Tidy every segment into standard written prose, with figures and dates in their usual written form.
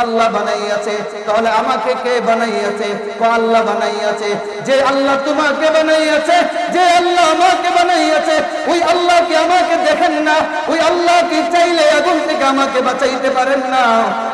আল্লাহ বানাইয়াছে, তাহলে আমাকে কে বানাইয়াছে? আল্লাহ বানাইয়াছে। যে আল্লাহ তোমাকে বানাইয়াছে, যে আল্লাহ আমাকে বানাইয়াছে, ওই আল্লাহ কি আমাকে দেখেন না? ওই আল্লাহ কি চাইলে আগুন থেকে আমাকে বাঁচাইতে পারেন না?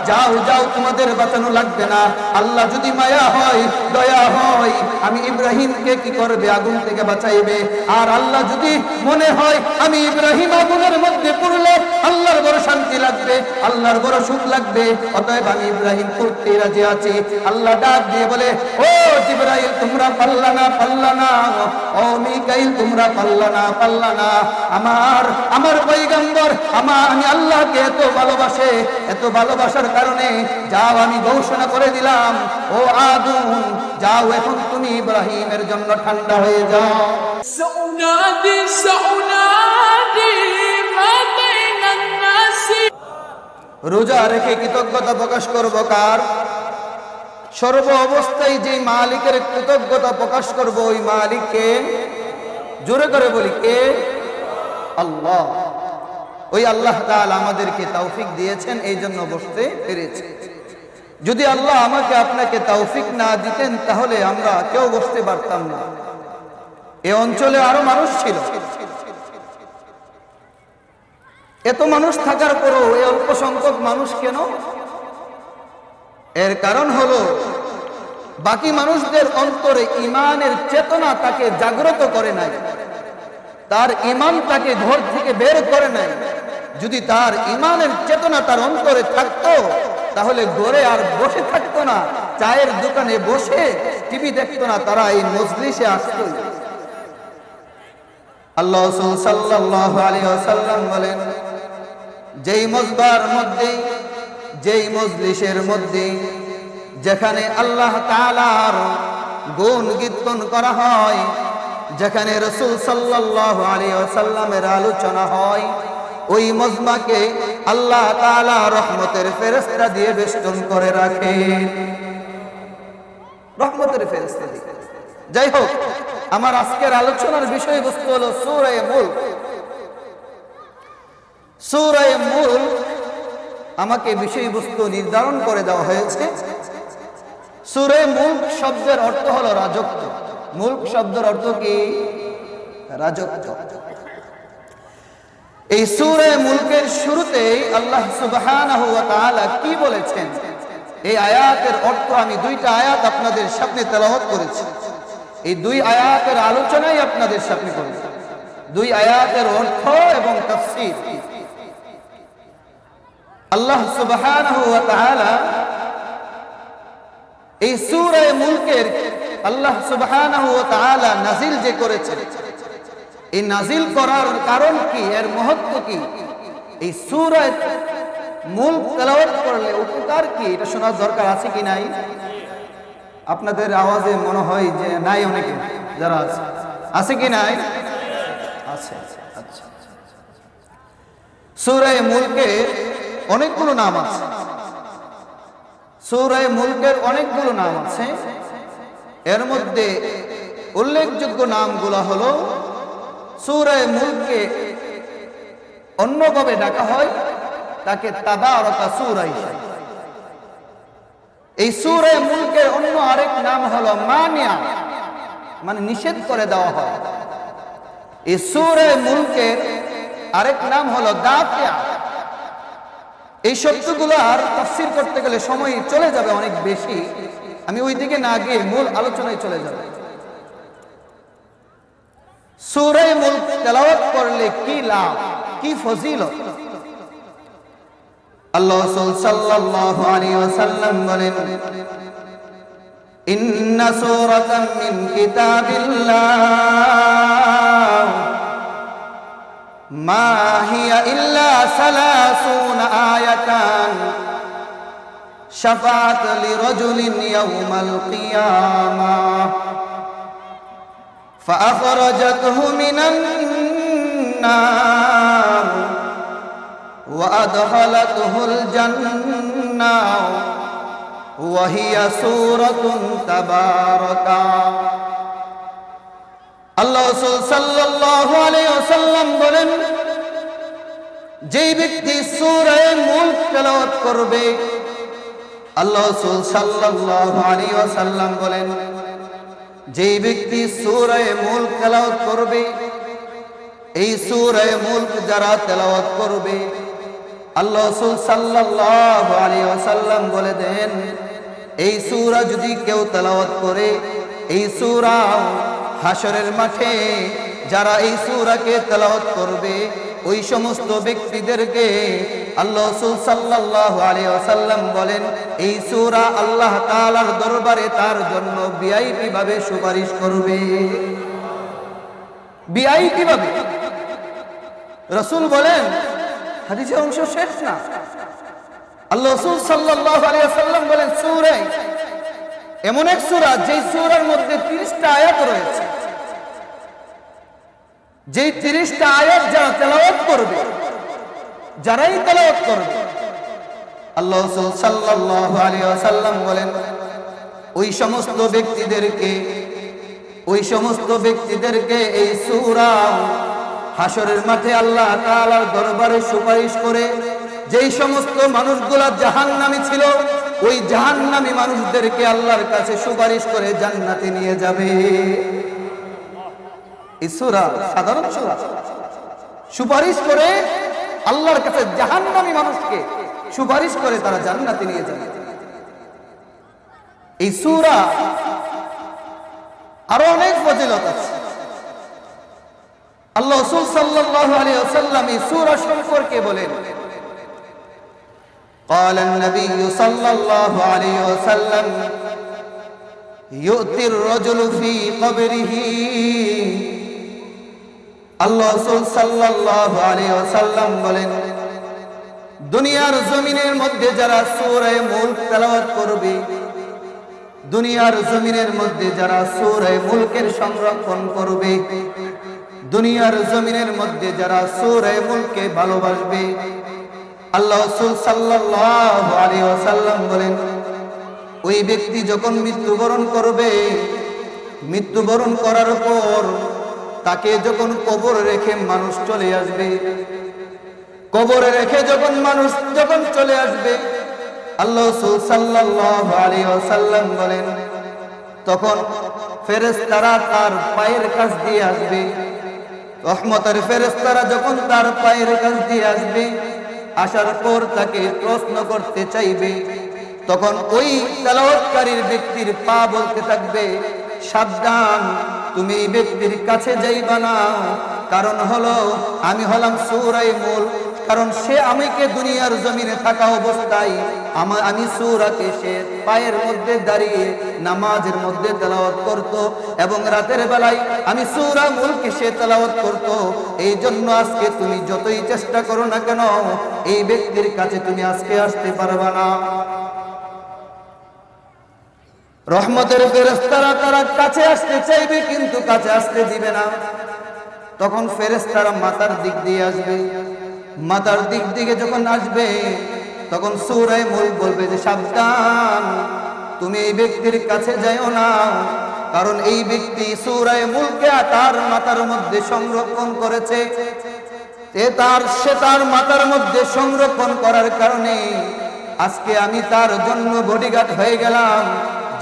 যাও যাও, তোমাদের বাঁচানো লাগবে না। আল্লাহ যদি মায়া হয়, দয়া হয়, আমি ইব্রাহিমকে কি করবে? আগুন থেকে বাঁচাইবে। আর আল্লাহ যদি মনে হয় আমি ইব্রাহিম আগুনের মধ্যে পড়লে আল্লাহর বড় শান্তি লাগবে, আল্লাহর বড় সুখ লাগবে, অতএব আমি ইব্রাহিম করতে রাজি আছি। আল্লাহ ডাক দিয়ে বলে, ও জিবরাইল, তোমরা পাল্লা না, ও মিকাইল, তোমরা পাল্লা না। আমার পয়গম্বর আমি আল্লাহকে এত ভালোবাসে, এত ভালোবাসার কারণে যাও, আমি ঘোষণা করে দিলাম, ও আগুন যাও, এখন তুমি ইব্রাহিমের জন্য ঠান্ডা হয়ে যাও। রোজা রেখে কৃতজ্ঞতা প্রকাশ করব কার? সর্ব অবস্থায় যে মালিকের কৃতজ্ঞতা প্রকাশ করব, ওই মালিককে। জোরে করে বলি, কে? আল্লাহ। ওই আল্লাহ তাআলা আমাদেরকে তৌফিক দিয়েছেন, এই জন্য বসতে পেরেছি। যদি আল্লাহ আমাকে আপনাকে তৌফিক না দিতেন, তাহলে আমরা কেউ বসতে পারতাম না। এই অঞ্চলে আরো মানুষ ছিল, এত মানুষ থাকার পরও এই অল্প সংখ্যক মানুষ কেন? এর কারণ হলো, বাকি মানুষদের অন্তরে ঈমানের চেতনা তাকে জাগ্রত করে নাই, তার ঈমান তাকে ঘর থেকে বের করে নাই। যদি তার ঈমানের চেতনা তার অন্তরে থাকতো, তাহলে ঘরে আর বসে থাকতো না, চায়ের দোকানে বসে টিভি দেখতো না, তারা এই মজলিসে আসতো। আল্লাহ রাসূল সাল্লাল্লাহু আলাইহি ওয়াসাল্লাম বলেন, যেই মজবার মধ্যে, যেই মজলিসের মধ্যে, যেখানে আল্লাহ তাআলার গুণ কীর্তন করা হয়, যেখানে রাসূল সাল্লাল্লাহু আলাইহি ওয়াসাল্লামের আলোচনা হয়, ওই মজমাকে আল্লাহ তাআলা রহমতের ফেরেশতা দিয়ে বেষ্টন করে রাখে। রহমতের ফেরেশতা দিয়ে। যাই হোক, আমার আজকের আলোচনার বিষয়বস্তু হলো সূরা মুলক। সূরা মুলক আমাকে বিষয়বস্তু নির্ধারণ করে দেওয়া হয়েছে। সূরা মুলক শব্দের অর্থ হলো রাজত্ব। মুলক শব্দের অর্থ কি? রাজত্ব। এই সূরা মুলকের শুরুতেই আল্লাহ সুবহানাহু ওয়া তাআলা কি বলেছেন, এই আয়াতের অর্থ আমি দুইটা আয়াত আপনাদের সামনে তেলাওয়াত করেছি। এই দুই আয়াতের আলোচনাই আপনাদের সামনে করেছি, দুই আয়াতের অর্থ এবং তাফসীর। আল্লাহ সুবহানাহু ওয়া তাআলা এই সূরা মুলকের আল্লাহ সুবহানাহু ওয়া তাআলা নাজিল যে করেছেন, এই নাজিল করার কারণ কি, এর মহত্ব কি, এই সূরা মুলক তেলাওয়াত করলে উপকার কি, এটা শোনার দরকার আছে কি নাই? আপনাদের আওয়াজে মনে হয় যে নাই, অনেকে যারা আছে কি নাই? আছে। আচ্ছা, সূরা মুলকের অনেকগুলো নাম আছে। সূরা মুলকের অনেকগুলো নাম আছে। এর মধ্যে উল্লেখযোগ্য নামগুলো হলো, সূরা মুলককে অন্যভাবে ডাকা হয়, তাকে তাবারাকা সূরা হিসেবে। এই সূরা মুলকের অন্য আরেক নাম হলো মানিয়া, মানে নিষেধ করে দেওয়া হয়। এই সূরা মুলকের আরেক নাম হলো দাফিয়া। এই শব্দগুলো আর তাফসীর করতে গেলে সময় চলে যাবে অনেক বেশি, আমি ওই দিকে না গিয়ে মূল আলোচনায় চলে যাব। সূরা মুলক তেলাওয়াত করলে কি লাভ, কি ফজিলত? আল্লাহ রাসূল সাল্লাল্লাহু আলাইহি ওয়াসাল্লাম বলেন, ইন্না সূরাতাম মিন কিতাবিল্লাহ মা হিয়া ইল্লা সালাসুনা আয়াতান শাফাআত লিরাজুলিন ইয়াউমাল কিয়ামাহ ফাআখরাজাতহু মিনান নার ওয়া আদখালাতহুল জান্নাহ ওয়া হিয়া সূরাতুন তাবারাকা। আল্লাহ রাসূল সাল্লাল্লাহু আলাইহি ওয়াসাল্লাম বলেন, যেই ব্যক্তি সূরা মুলক তেলাওয়াত করবে, আল্লাহ রাসূল সাল্লাল্লাহু আলাইহি ওয়াসাল্লাম বলেন, যেই ব্যক্তি সূরা মুলক তেলাওয়াত করবে, এই সূরা মুলক যারা তেলাওয়াত করবে, আল্লাহ রাসূল সাল্লাল্লাহু আলাইহি ওয়াসাল্লাম বলে দেন, এই সূরা যদি কেউ তেলাওয়াত করে, এই সূরা হাশরের মাঠে যারা এই সূরাকে তেলাওয়াত করবে, ওই সমস্ত ব্যক্তিদেরকে আল্লাহ রাসূল সাল্লাল্লাহু আলাইহি ওয়াসাল্লাম বলেন, এই সূরা আল্লাহ তাআলার দরবারে তার জন্য ভিআইপি ভাবে সুপারিশ করবে। ভিআইপি ভাবে। রাসূল বলেন, হাদিসের অংশ শেষ না, আল্লাহ রাসূল সাল্লাল্লাহু আলাইহি ওয়াসাল্লাম বলেন, সূরা এমন এক সূরা যেই সূরার মধ্যে 30টা আয়াত রয়েছে, যেই 30টা আয়াত যারা তেলাওয়াত করবে, যারাই তেলাওয়াত করবে, আল্লাহ রাসূল সাল্লাল্লাহু আলাইহি ওয়াসাল্লাম বলেন, ওই সমস্ত ব্যক্তিদেরকে এই সূরা হাশরের মাঠে আল্লাহ তাআলার দরবারে সুপারিশ করে, যেই সমস্ত মানুষগুলা জাহান্নামী ছিল, ওই জাহান্নামী মানুষদেরকে আল্লাহর কাছে সুপারিশ করে জান্নাতে নিয়ে যাবে। এই সূরা সাধারণ সূরা, সুপারিশ করে আল্লাহর কাছে জাহান্নামী মানুষকে সুপারিশ করে তারা জান্নাতে নিয়ে যাবে। এই সূরা আরো অনেক ফজিলত আছে। আল্লাহ রাসূল সাল্লাল্লাহু আলাইহি ওয়াসাল্লাম এই সূরা সম্পর্কে বলেন, قال النبي صلى الله عليه وسلم يؤتي الرجل في قبره আল্লাহ রাসূল সাল্লাল্লাহু আলাইহি ওয়াসাল্লাম বলেন, দুনিয়ার জমিনের মধ্যে যারা সূরা মুলক তেলাওয়াত করবে, দুনিয়ার জমিনের মধ্যে যারা সূরা মুলকের সংরক্ষণ করবে, দুনিয়ার জমিনের মধ্যে যারা সূরা মুলককে ভালোবাসবে, আল্লাহ রাসূল সাল্লাল্লাহু আলাইহি ওয়াসাল্লাম বলেন, ওই ব্যক্তি যখন মৃত্যুবরণ করবে, মৃত্যুবরণ করার পর তাকে যখন কবরে রেখে মানুষ চলে আসবে, কবরে রেখে যখন মানুষ চলে আসবে, আল্লাহ রাসূল সাল্লাল্লাহু আলাইহি ওয়াসাল্লাম বলেন, তখন ফেরেশতারা তার পায়ের কাছ দিয়ে আসবে, রহমতের ফেরেশতারা যখন তার পায়ের কাছ দিয়ে আসবে, আসার পর তাকে প্রশ্ন করতে চাইবে, তখন ওই তেলাওয়াতকারীর ব্যক্তির পা বলতে থাকবে, সাবধান, তুমি এই ব্যক্তির কাছে যাইবা না, কারণ হলো আমি হলাম সূরা মুলক, কারণ সে আমাকে দুনিয়ার জমিনে থাকা অবস্থায় আমি সূরাকে সে পায়ের মধ্যে দাঁড়িয়ে নামাজের মধ্যে তেলাওয়াত করত, এবং রাতের বেলায় আমি সূরা মুলক সে তেলাওয়াত করত। এই জন্য আজকে তুমি যতই চেষ্টা করো না কেন, এই ব্যক্তির কাছে তুমি আজকে আসতে পারবে না। রহমতের ফেরেশতারা তারা কাছে আসতে চাইবে, কিন্তু কাছে আসতে দিবে না। তখন ফেরেশতারা মাথার দিক দিয়ে আসবে, মাথার দিক দিকে যখন আসবে, তখন সূরা মুলক বলবে যে সাবধান, তুমি এই ব্যক্তির কাছে যাও না, কারণ এই ব্যক্তি সূরা মুলককে তার মাথার মধ্যে সংরক্ষণ করেছে। সে তার মাথার মধ্যে সংরক্ষণ করার কারণে আজকে আমি তার জন্য বডিগার্ড হয়ে গেলাম।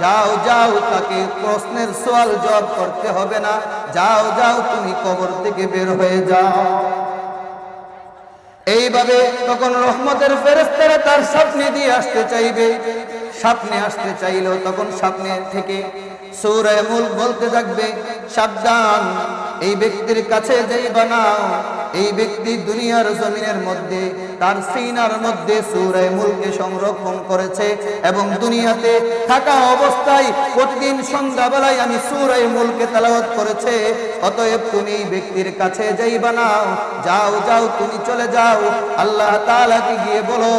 যাও যাও, তাকে প্রশ্নের সওয়াল জবাব করতে হবে না, যাও যাও, তুমি কবর থেকে বের হয়ে যাও। এইভাবে তখন রহমতের ফেরেশতারা তার সামনে দিয়ে আসতে চাইবে, সামনে আসতে চাইলেও তখন সামনে থেকে সূরা মুলক বলতে থাকবে, সাবধান, এই ব্যক্তির কাছে যাইবা না, এই ব্যক্তি দুনিয়ার জমিনের মধ্যে তার সিনার মধ্যে সূরা মুলককে সংরক্ষণ করেছে, এবং দুনিয়াতে থাকা অবস্থায় প্রতিদিন সন্ধ্যাবেলায় আমি সূরা মুলককে তেলাওয়াত করেছে, অতএব তুমি এই ব্যক্তির কাছে যাইবা না, যাও যাও, তুমি চলে যাও, আল্লাহ তাআলাকে গিয়ে বলো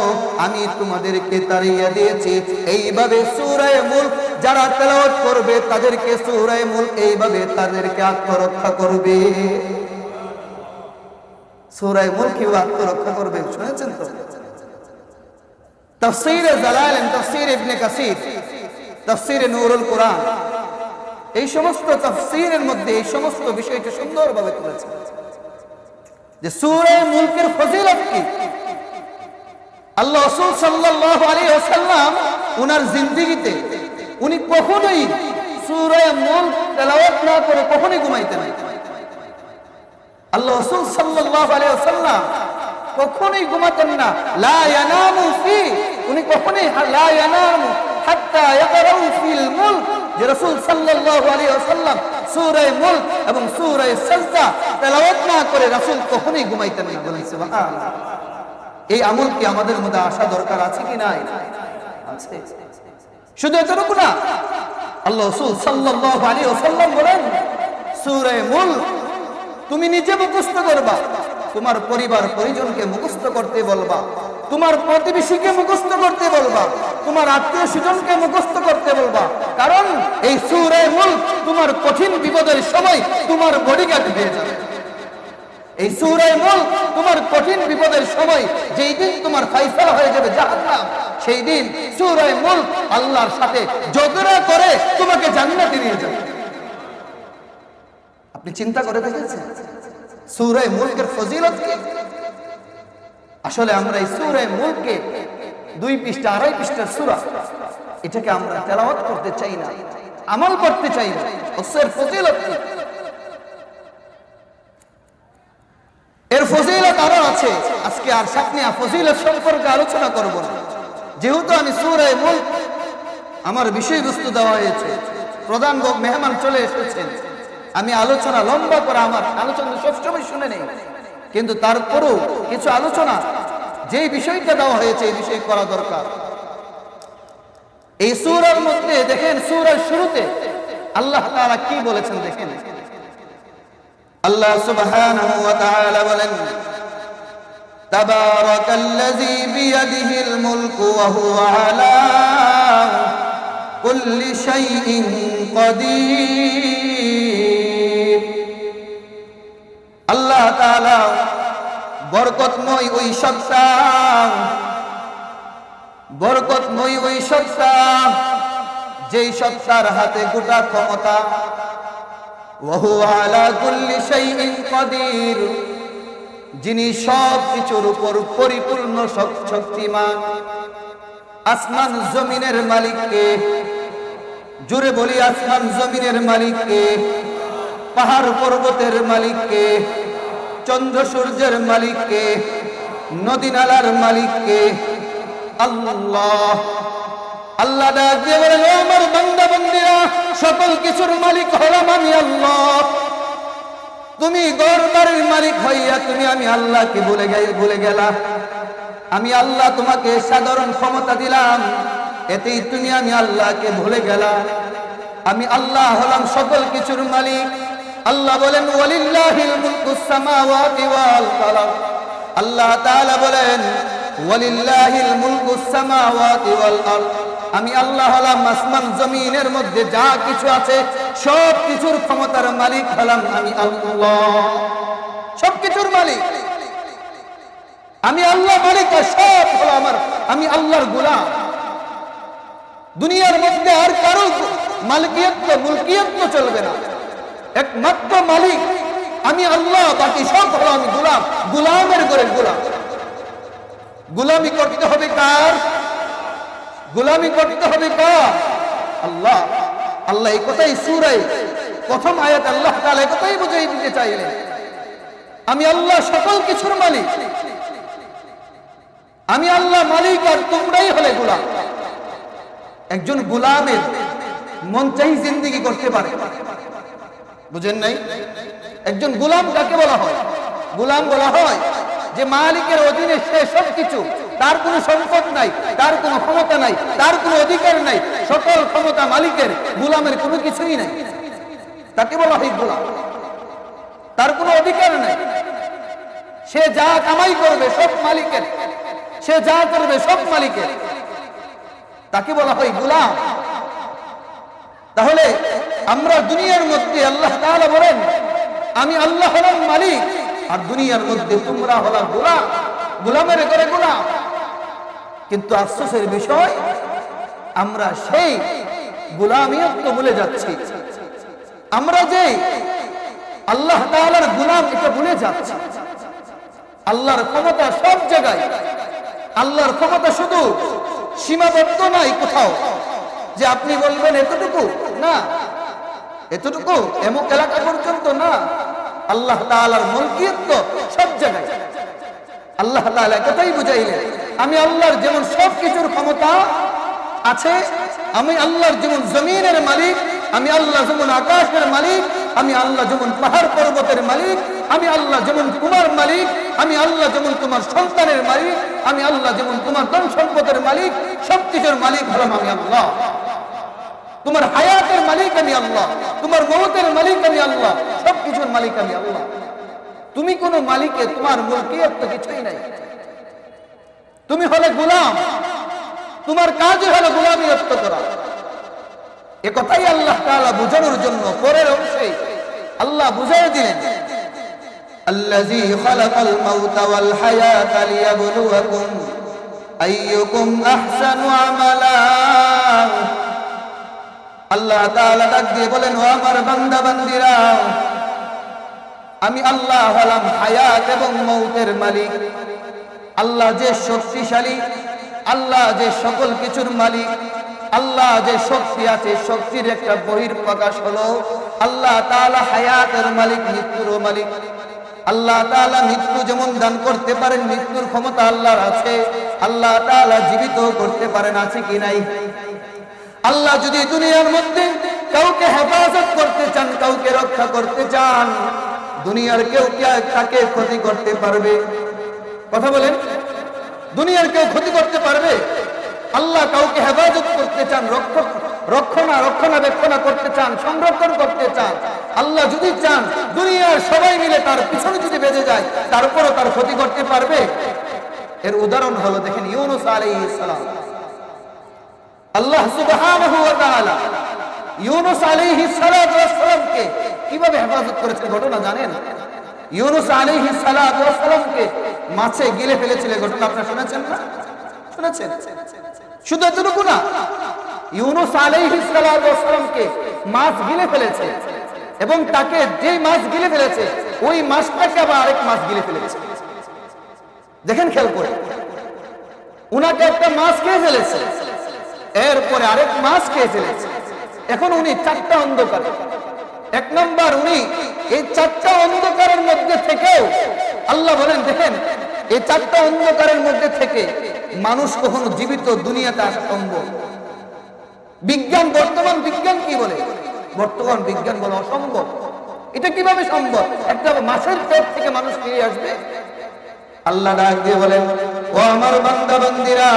আমি তোমাদেরকে তাড়িয়ে দিয়েছি। এইভাবে সূরা মুলক যারা তেলাওয়াত করবে তাদেরকে সূরা মুলক এইভাবে তাদেরকে আত্মরক্ষা করবে। সূরা মুলক কি আত্মরক্ষা করবে, শুনেছেন তো? তাফসীরে জালালাইন, তাফসীর ইবনে কাসীর, তাফসীরে নূরুল কুরআন, এই সমস্ত তাফসীরের মধ্যে এই সমস্ত বিষয়টা সুন্দরভাবে তুলেছে যে সূরা মুলকের ফজিলত কি। আল্লাহ রাসূল সাল্লাল্লাহু আলাইহি ওয়াসাল্লাম উনার জিন্দেগিতে উনি কখনোই সূরা মুলক তেলাওয়াত না করে কখনোই ঘুমাইতেন না। আল্লাহ রাসূল সাল্লাল্লাহু আলাইহি ওয়াসাল্লাম কখনোই ঘুমাতেন না। লা ইয়ানামু ফি, উনি কখনোই লা ইয়ানামু হাত্তা ইয়াকরাউ ফিল মুলক, যে রাসূল সাল্লাল্লাহু আলাইহি ওয়াসাল্লাম সূরা মুলক এবং সূরা সাজদা তেলাওয়াত না করে রাসূল কখনোই ঘুমাইতেন না। বলেন সুবহানাল্লাহ। এই আমল কি আমাদের মধ্যে আসা দরকার আছে কি নাই? আছে। শুধু এতটুকু না, আল্লাহ রাসূল সাল্লাল্লাহু আলাইহি ওয়াসাল্লাম বলেন সূরা মুলক তুমি নিজে মুখস্থ করবা, তোমার পরিবার পরিজনকে মুখস্থ করতে বলবা, তোমার প্রতিবেশীকে মুখস্থ করতে বলবা, তোমার আত্মীয় স্বজনকে মুখস্থ করতে বলবা। কারণ এই সূরা মুলক তোমার কঠিন বিপদের সময় তোমার বডিগার্ড হয়ে যাবে। এই সূরা মুলক তোমার কঠিন বিপদের সময় যেই দিন তোমার ফায়সালা হয়ে যাবে জাহান্নাম, সেই দিন সূরা মুলক আল্লাহর সাথে ঝগড়া করে তোমাকে জান্নাতে নিয়ে যাবে। আপনি চিন্তা করে দেখেছেন সূরা মুলকের ফজিলত কি? আসলে আমরা এই সূরা মুলকে 2 পৃষ্ঠা 2.5 পৃষ্ঠার সূরা, এটাকে আমরা তেলাওয়াত করতে চাই না, আমল করতে চাই না। এর ফজিলত কি? এর ফজিলত আরো আছে। আজকে আর সামনে ফজিলত সম্পর্কে আলোচনা করব না, যেহেতু আমি সূরা মুলক আমার বিষয়বস্তু দেওয়া হয়েছে, প্রধান মেহমান চলে এসেছেন। আমি আলোচনা লম্বা করে আমার আলোচনা সবসময় শুনে নেই, কিন্তু তারপরেও কিছু আলোচনা যেই বিষয়টা দেওয়া হয়েছে এই বিষয় করা দরকার। এই সূরার মধ্যে দেখেন, সূরার শুরুতে আল্লাহ তাআলা কি বলেছেন দেখেন। আল্লাহ সুবহানাহু ওয়া তাআলা বলেন তাবারাকাল্লাযী বিয়াদিহিল মুলকু ওয়া হুয়া আলা কুল্লি শাইইন কাদির। আল্লাহ তাআলা বরকতময় ওই সত্তা, বরকতময় ওই সত্তা যেই সত্তার হাতে গোটা ক্ষমতা, ওয়া হুয়া আলা কুল্লি শাইইন কাদির, যিনি সব কিছুর উপর পরিপূর্ণ শক্তিমান। আসমান জমিনের মালিককে, জোরে বলি আসমান জমিনের মালিককে, পাহাড় পর্বতের মালিককে, চন্দ্র সূর্যের মালিককে, নদী নালার মালিককে আল্লাহ। আল্লাহ ডাক দিয়ে বলেন, ও আমার বান্দা বান্দীরা, সকল কিছুর মালিক হলাম আমি আল্লাহ। তুমি ঘর বাড়ির মালিক হইয়া তুমি আমি আল্লাহকে ভুলে গেলা। আমি আল্লাহ তোমাকে সাধারণ ক্ষমতা দিলাম, এতেই তুমি আমি আল্লাহকে ভুলে গেলা। আমি আল্লাহ হলাম সকল কিছুর মালিক। আল্লাহ বলেন ওয়ালিল্লাহিল মুলকুস সামাওয়াতি ওয়াল আরদ। আল্লাহ তাআলা বলেন ওয়ালিল্লাহিল মুলকুস সামাওয়াতি ওয়াল আরদ। আমি আল্লাহ হলাম আসমান জমিনের মধ্যে যা কিছু আছে সব কিছুর ক্ষমতার মালিক হলাম আমি আল্লাহ। সব কিছুর মালিক আমি আল্লাহ, মালিক সব হলো আমার, আমি আল্লাহর গোলাম। দুনিয়ার মধ্যে আর কারো মালিকিয়ত মুলকিয়ত চলবে না, একমাত্র মালিক আমি আল্লাহ, বাকি সব হলো আমি গোলাম। গোলামের ঘরে গোলাম। গোলামি করতে হবে কার? গোলামি করতে হবে কার? আল্লাহ। আল্লাহ এই কথাই সূরায় প্রথম আয়াত আল্লাহ তাআলা এই কথাই বুঝিয়ে দিতে চাইলেন, আমি আল্লাহ সকল কিছুর মালিক, আমি আল্লাহ মালিক আর তোমরাই হলে গোলাম। একজন গোলামের মন চাই জিন্দেগি করতে পারে, বুঝেন নাই? একজন গোলাম কাকে বলা হয়? গোলাম বলা হয় যে মালিকের অধীনে সে সব কিছু, তার কোনো সম্পদ নাই, তার কোনো ক্ষমতা নাই, তার কোনো অধিকার নাই, সকল ক্ষমতা মালিকের, গোলামের কোনো কিছুই নাই, তাকে বলা হয় গোলাম। তার কোনো অধিকার নাই, সে যা কামাই করবে সব মালিকের, সে যা করবে সব মালিকের, তাকে বলা হয় গোলাম। তাহলে আমরা দুনিয়ার মধ্যে আল্লাহ তাআলা বলেন আমি আল্লাহ হলাম মালিক, আর দুনিয়ার মধ্যে তোমরা হলা গোলাম, গোলামের ঘরে গোলাম। কিন্তু আফসোসের বিষয় আমরা সেই গোলামিয়ত তো ভুলে যাচ্ছি। আমরা যে আল্লাহ তাআলার গোলাম এটা ভুলে যাচ্ছি। আল্লাহর ক্ষমতা সব জায়গায়, আল্লাহর ক্ষমতা শুধু সীমাবদ্ধ নাই কোথাও যে আপনি বলবেন এতটুকু না, এতটুকু এমক এলাকা পর্যন্ত না। আল্লাহ তাআলার মুলকিয়ত তো সব জায়গায়। আল্লাহ তাআলা কথাই বুঝাইলেন, আমি আল্লাহর যেমন সব কিছুর ক্ষমতা আছে, আমি আল্লাহর যেমন জমিনের মালিক, আমি আল্লাহ যেমন আকাশের মালিক, আমি আল্লাহ যেমন পাহাড় পর্বতের মালিক, আমি আল্লাহ যেমন তোমার মালিক, আমি আল্লাহ যেমন তোমার সন্তানের মালিক, আমি আল্লাহ যেমন তোমার ধন সম্পদের মালিক, সবকিছুর মালিক হলাম আমি আল্লাহ। তোমার হায়াতের মালিক আমি আল্লাহ, তোমার মওতের মালিক আমি আল্লাহ, সবকিছুর মালিক আমি আল্লাহ। তুমি কোন মালিকে তোমার মুলকিয়ত তো কিছুই নাই। তুমি হলে গোলাম, তোমার কাজ হলো গোলামিয়ত করা। এ কথাই আল্লাহ তাআলা বুঝানোর জন্য পরের অংশে আল্লাহ বুঝিয়ে দিলেন, আল্লাযী খালাকাল মাউতা ওয়াল হায়াতা লিয়াবলুয়াকুম আইয়ুকুম আহসানু আমালা। আল্লাহ তাআলা ডাক দিয়ে বলেন, ও আমার বান্দা বান্দীরা, আমি আল্লাহ হলাম হায়াত এবং মওতের মালিক। আল্লাহ যে শক্তিশালী, আল্লাহ যে সকল কিছুর মালিক, আল্লাহ যে শক্তি আছে, শক্তির একটা বহিঃপ্রকাশ হলো আল্লাহ তাআলা হায়াতের মালিক, মৃত্যুরও মালিক। আল্লাহ তাআলা মৃত্যু যেমন দান করতে পারেন, মৃত্যুর ক্ষমতা আল্লাহর আছে। আল্লাহ তাআলা জীবিত করতে পারেন, আছে কি নাই? আল্লাহ যদি দুনিয়ার মধ্যে কাউকে হেফাজত করতে চান, কাউকে রক্ষা করতে চান, দুনিয়ার কেউ কি তাকে ক্ষতি করতে পারবে? কথা বলেন, দুনিয়ার কেউ ক্ষতি করতে পারবে? আল্লাহ কাউকে হেফাজত করতে চান, রক্ষণাবেক্ষণ করতে চান, সংরক্ষণ করতে চান, আল্লাহ যদি চান দুনিয়ার সবাই মিলে তার পিছনে যদি বেজে যায়, তারপরও তার ক্ষতি করতে পারবে? এর উদাহরণ হলো দেখেন ইউনূস আলাইহিস সালাম। আল্লাহ সুবহানাহু ওয়া তাআলা ইউনূস আলাইহিস সালামকে কিভাবে হেফাজত করেছেন ঘটনা জানেন? ইউনূস আলাইহিস সালামকে মাছে গিলে ফেলেছিল, ঘটনা আপনারা শুনেছেন না? শুনেছেন? শুধু এতটুকু না, ইউনূস আলাইহিস সালামকে মাছ গিলে ফেলেছে এবং তাকে যে মাছ গিলে ফেলেছে ওই মাছটাকে আবার আরেক মাছ গিলে ফেলেছে। দেখেন খেয়াল করে, উনাকে একটা মাছ খেয়ে ফেলেছে, এরপরে আরেক মাছ খেয়ে ফেলেছে। এখন উনি চারটা অন্ধকার। এক নম্বর, উনি এই চারটা অন্ধকারের মধ্যে থেকেও আল্লাহ বলেন দেখেন, এই চারটা অন্ধকারের মধ্যে থেকে মানুষ কখনো জীবিত দুনিয়াতে আসা সম্ভব? বিজ্ঞান, বর্তমান বিজ্ঞান কি বলে? বর্তমান বিজ্ঞান বলে অসম্ভব। এটা কিভাবে সম্ভব? একটা মাছের পেট থেকে মানুষ ফিরে আসবে? আল্লাহ ডাক দিয়ে বলেন, ও আমার বান্দা বান্দীরা,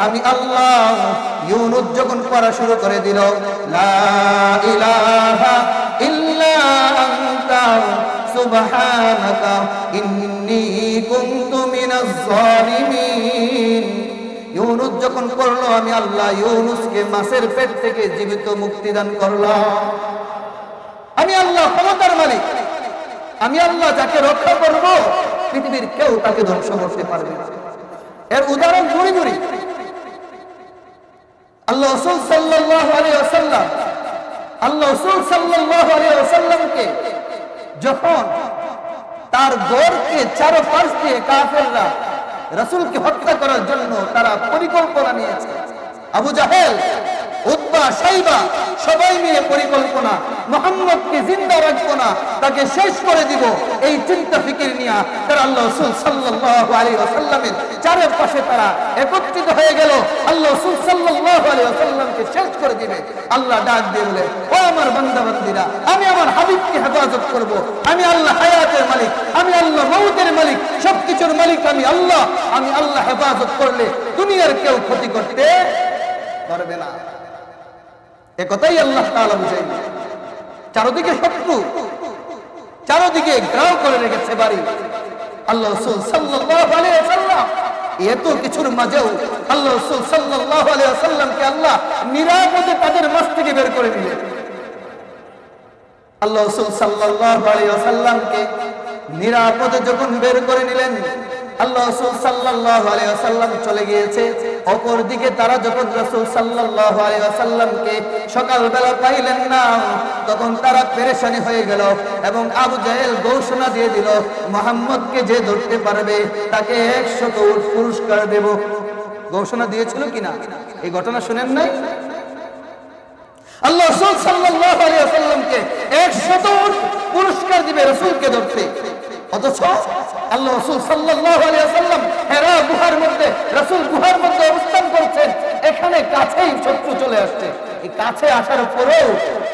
আমি আল্লাহ ইউনূস যখন পড়া শুরু করে দিল, লা ইলাহা ইল্লা আনতা সুবহানাকা ইন্নী কুনতু মিনাজ জালিমিন। ইউনূস যখন পড়লো, আমি আল্লাহ ইউনূসকে মাছের পেট থেকে জীবিত মুক্তি দান করলাম। আমি আল্লাহ ক্ষমতার মালিক, আমি আল্লাহ যাকে রক্ষা করব পৃথিবীর কেউ তাকে ধ্বংস করতে পারবে না। এর উদাহরণ ঘুরি ঘুরি আল্লাহ রাসূল সাল্লাল্লাহু আলাইহি ওয়াসাল্লাম, আল্লাহ রাসূল সাল্লাল্লাহু আলাইহি ওয়াসাল্লামকে যখন তার গড়কে চারপাশ দিয়ে কাফেররা রাসূলকে হত্যা করার জন্য তারা পরিকল্পনা নিয়েছে, আবু জাহেল, উতবা, শাইবা সবাই মিলে পরিকল্পনা, মুহাম্মদকে জিন্দা রাখবো না, তাকে শেষ করে দিব, এই চিন্তা ফিকির নিয়ে তারা আল্লাহ রাসূল সাল্লাল্লাহু আলাইহি ওয়াসাল্লামের চারপাশে তারা একত্রিত হয়ে গেল। আল্লাহ রাসূল সাল্লাল্লাহু আলাইহি ওয়াসাল্লামকে শেষ করে দিবে। আল্লাহ ডাক দিয়ে বলে, ও আমার বান্দা বান্দীরা, আমি আমার হাবিবকে হেফাজত করব। আমি আল্লাহ হায়াতের মালিক, আমি আল্লাহ মওতের মালিক, সবকিছুর মালিক আমি আল্লাহ। আমি আল্লাহ হেফাজত করলে দুনিয়ার কেউ ক্ষতি করতে পারবে না। একথাই আল্লাহ তাআলা বুঝাইলেন। চারদিকে শত্রু, চারদিকে ঘেরাও করে রেখেছে বাড়ি। আল্লাহ রাসূল সাল্লাল্লাহু আলাইহি ওয়াসাল্লাম এত কিছুর মাঝেও আল্লাহ রাসূল সাল্লাল্লাহু আলাইহি ওয়াসাল্লামকে আল্লাহ নিরাপদে তাদের মাঝ থেকে বের করে দিলেন। আল্লাহ রাসূল সাল্লাল্লাহু আলাইহি ওয়াসাল্লামকে নিরাপদে যখন বের করে নিলেন, আল্লাহ রাসূল সাল্লাল্লাহু আলাইহি ওয়াসাল্লাম চলে গিয়েছে। অপর দিকে তারা যখন রাসূল সাল্লাল্লাহু আলাইহি ওয়াসাল্লামকে সকালবেলা পাইলেন না, তখন তারা পেরেশানি হয়ে গেল এবং আবু জাহেল ঘোষণা দিয়ে দিল, মুহাম্মদকে যে ধরতে পারবে তাকে 100 উট পুরস্কার দেব। ঘোষণা দিয়েছিল কিনা? এই ঘটনা শুনেন নাই? আল্লাহ রাসূল সাল্লাল্লাহু আলাইহি ওয়াসাল্লামকে 100 উট পুরস্কার দিবে রাসূলকে ধরতে, অথচ আল্লাহ রাসূল সাল্লাল্লাহু আলাইহি ওয়াসাল্লাম হেরা গুহার মধ্যে, রাসূল গুহার মধ্যে অবস্থান করছেন, এখানে কাছেই শত্রু চলে আসছে। এই কাছে আসার পরেও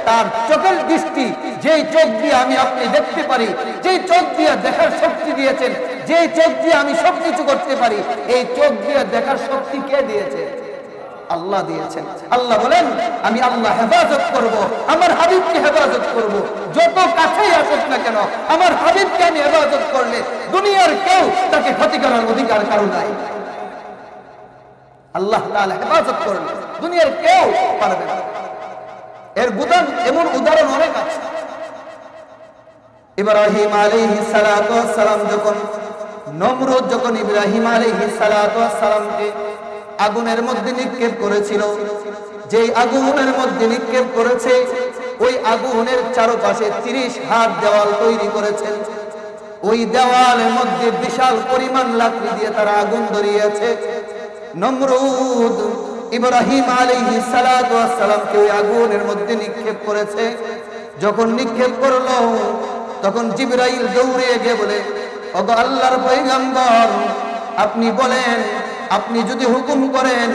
তার চোখের দৃষ্টি, যেই চোখ দিয়ে আমি আপনি দেখতে পারি, যেই চোখ দিয়ে দেখার শক্তি দিয়েছেন, যেই চোখ দিয়ে আমি সবকিছু করতে পারি, এই চোখ দিয়ে দেখার শক্তি কে দিয়েছে? আল্লাহ দিয়েছেন। আল্লাহ বলেন আমি আল্লাহ হেফাজত করব, আমার হাবিবকে হেফাজত করব, যত কাছেই আসুক না কেন আমার হাবিবকে আমি হেফাজত করলে দুনিয়ার কেউ তাকে ক্ষতি করার অধিকার কারো নাই। আল্লাহ তাআলা হেফাজত করলে দুনিয়ার কেউ পারবে না। এর এমন উদাহরণ অনেক আছে। ইব্রাহিম আলাইহিস সালাতু ওয়াস সালাম যখন নমরুদ যখন ইব্রাহিম আলাইহিস সালাতু ওয়াস সালামকে আগুনের মধ্যে নিক্ষেপ করেছিল, যেই আগুনের মধ্যে নিক্ষেপ করেছে ওই আগুনের চারপাশে 30 হাত দেওয়াল তৈরি করেছেন। ওই দেওয়ালের মধ্যে বিশাল পরিমাণ লাকড়ি দিয়ে তারা আগুন ধরিয়েছে। নমরুদ ইব্রাহিম আলাইহিস সালাতু ওয়াস সালামকে ওই আগুনের মধ্যে নিক্ষেপ করেছে। যখন নিক্ষেপ করলো তখন জিবরাইল দৌড়ে গিয়ে বলে, ওগো আল্লাহর পয়গম্বর, আপনি বলেন, আপনি যদি হুকুম করেন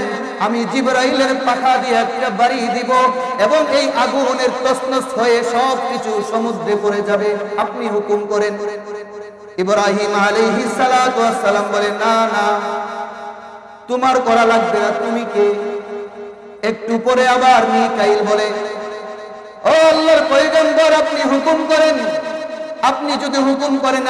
আমি জিবরাইলের পাখা দিয়ে একটা বাড়ি দিব এবং এই আগুনের তছনছ হয়ে সব কিছু সমুদ্রে পড়ে যাবে, আপনি হুকুম করেন। ইব্রাহিম আলাইহিস সালাতু ওয়াস সালাম বলে, না না, তোমার করা লাগবে না, তুমি কে? একটু পরে আবার মিকাইল বলে, ও আল্লাহর পয়গম্বর, আপনি হুকুম করেন, আপনি যদি হুকুম করেন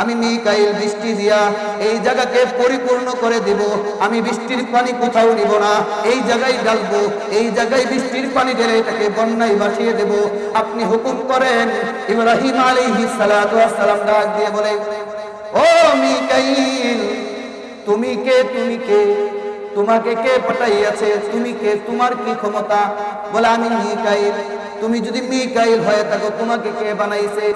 আমি মিকাইল বৃষ্টি দিয়া এই জায়গাকে পরিপূর্ণ করে দেব, আমি বৃষ্টির পানি কোথাও নিব না, এই জায়গায় ঢালবো, এই জায়গায় বৃষ্টির পানি ঢেলে এটাকে বন্যায় ভাসিয়ে দেব, আপনি হুকুম করেন। ইব্রাহিম আলাইহিস সালাতু ওয়াস সালাম ডাক দিয়ে বলে, ও মিকাইল, তুমি কে? তুমি কে? তোমাকে কে পাঠাইয়াছে? তুমি কে? তোমার কি ক্ষমতা? বলে আমি মিকাইল। তুমি যদি মিকাইল হয়ে থাকো তোমাকে কে বানাইছে?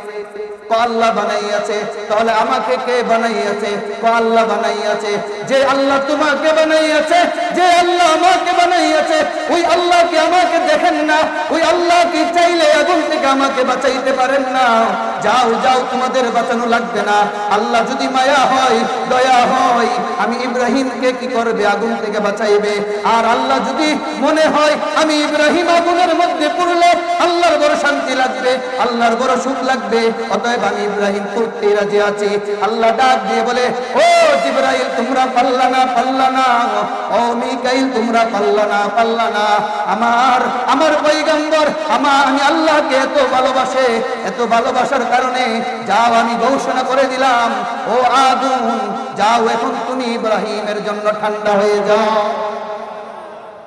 আল্লাহ বানাইয়াছে। তাহলে আমাকে কে বানাইয়াছে? আল্লাহ বানাইয়াছে। যে আল্লাহ তোমাকে বানাইয়াছে, যে আল্লাহ আমাকে বানাইয়াছে, ওই আল্লাহ কি আমাকে দেখেন না? ওই আল্লাহ কি চাইলে আগুন থেকে আমাকে বাঁচাইতে পারেন না? যাও যাও, তোমাদের বাঁচানো লাগবে না। আল্লাহ যদি মায়া হয়, দয়া হয়, আমি ইব্রাহিমকে কি করবে? আগুন থেকে বাঁচাইবে। আর আল্লাহ যদি মনে হয় আমি ইব্রাহিম আগুনের মধ্যে পড়লে আল্লাহর বড় শান্তি লাগবে, আল্লাহর বড় সুখ লাগবে, অতএব আমি ইব্রাহিম করতে রাজি আছি। আল্লাহ ডাক দিয়ে বলে, ও জিবরাইল, তোমরা পাল্লা না, ও মিকাইল, তোমরা পাল্লা না। আমার পয়গম্বর আমি আল্লাহকে এত ভালোবাসে, এত ভালোবাসার কারণে যাও, আমি ঘোষণা করে দিলাম, ও আগুন যাও, এখন তুমি ইব্রাহিমের জন্য ঠান্ডা হয়ে যাও।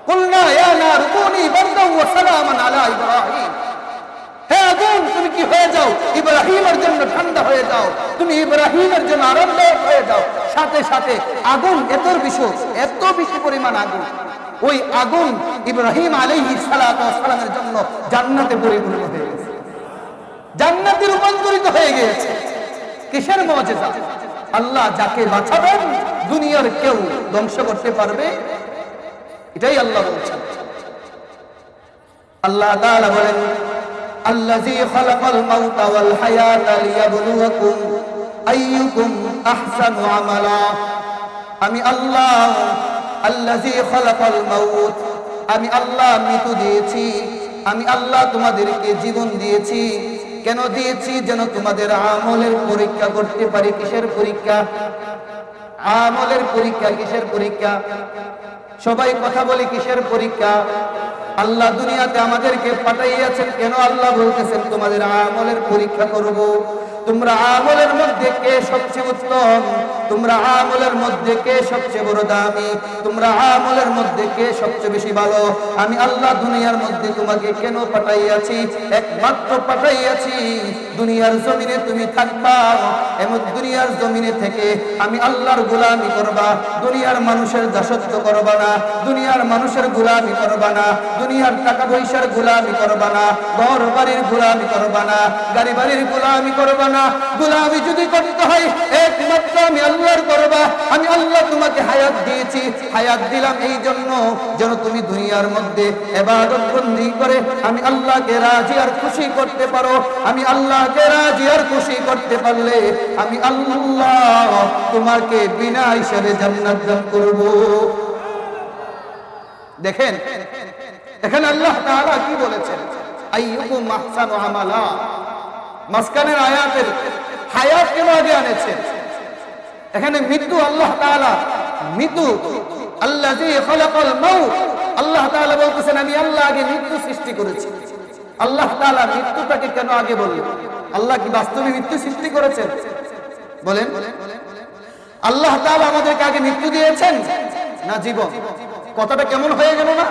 কুলনা ইয়া নার কুনি বারদান ওয়া সালামান আলা ইব্রাহিম, হে আগুন তুমি কি হয়ে যাও? ইব্রাহিমের জন্য ঠান্ডা হয়ে যাও, তুমি ইব্রাহিমের জন্য আরামদায়ক হয়ে যাও। সাথে সাথে আগুন এত বেশি পরিমাণ আগুন, ওই আগুন ইব্রাহিম আলাইহিস সালাতু ওয়াস সালামের জন্য জান্নাতে পরিপূর্ণ হয়ে গেছে, জান্নাতে রূপান্তরিত হয়ে গিয়েছে। কিসের মুজিজা? আল্লাহ যাকে বাঁচাবেন দুনিয়ার কেউ ধ্বংস করতে পারবে, এটাই আল্লাহ বলছেন। আল্লাহ তাআলা বলেন, আল্লাযী খালাকাল মাউতা ওয়াল হায়াতা লিয়াবলুয়াকুম আইয়ুকুম আহসানু আমালা। আমি আল্লাহ, আল্লাযী খালাকাল মাউত, আমি আল্লাহ মৃত্যু দিয়েছি, আমি আল্লাহ তোমাদেরকে জীবন দিয়েছি। কেন দিয়েছি? যেন তোমাদের আমলের পরীক্ষা করতে পারি। কিসের পরীক্ষা? আমলের পরীক্ষা। কিসের পরীক্ষা? সবাই কথা বলি, কিসের পরীক্ষা? আল্লাহ দুনিয়াতে আমাদেরকে পাঠাইয়াছেন কেন? আল্লাহ বলতেছেন তোমাদের আমলের পরীক্ষা করব। তোমরা আমলের মধ্যে কে সবচেয়ে উত্তম? তোমরা আমলের মধ্যে কে সবচেয়ে বড় দামি? তোমরা আমলের মধ্যে কে সবচেয়ে বেশি ভালো? আমি আল্লাহ দুনিয়ার মধ্যে তোমাকে কেন পাঠাইয়াছি? একমাত্র পাঠাইয়াছি দুনিয়ার জমিনে তুমি থাকবা, এমন দুনিয়ার জমিনে থেকে আমি আল্লাহর গোলামি করবা, দুনিয়ার মানুষের দাসত্ব করবা না, দুনিয়ার মানুষের গোলামি করবা না, দুনিয়ার টাকা পয়সার গোলামি করবা না, ঘর বাড়ির গোলামি করবা না, গাড়ি বাড়ির গোলামি করবা না, না। গোলামি যদি করতে হয় একমাত্র আমি আল্লাহর করবা। আমি আল্লাহ তোমাকে হায়াত দিয়েছি, হায়াত দিলাম এই জন্য যেন তুমি দুনিয়ার মধ্যে ইবাদত বন্দি করে আমি আল্লাহকে রাজি আর খুশি করতে পারো। আমি আল্লাহকে রাজি আর খুশি করতে পারলে আমি আল্লাহ তোমাকে বিনা হিসাবে জান্নাত দান করব। দেখেন এখানে আল্লাহ তাআলা কি বলেছেন, আইয়ুকুম আহসানু আমালা। মাঝখানের আয়াতের হায়াত কেন আগে আনেছেন? এখানে মৃত্যু আল্লাহ তাআলা মৃত্যু আল্লাযী খালাকাল মাউত, আল্লাহ তাআলা বলতেছেন আমি আল্লাহ আগে মৃত্যু সৃষ্টি করেছি। আল্লাহ তাআলা মৃত্যুটাকে কেন আগে বললেন? আল্লাহ কি বাস্তবে মৃত্যু সৃষ্টি করেছেন? বলেন, আল্লাহ তাআলা আমাদেরকে আগে মৃত্যু দিয়েছেন না জীবন? কথাটা কেমন হয়ে গেল না?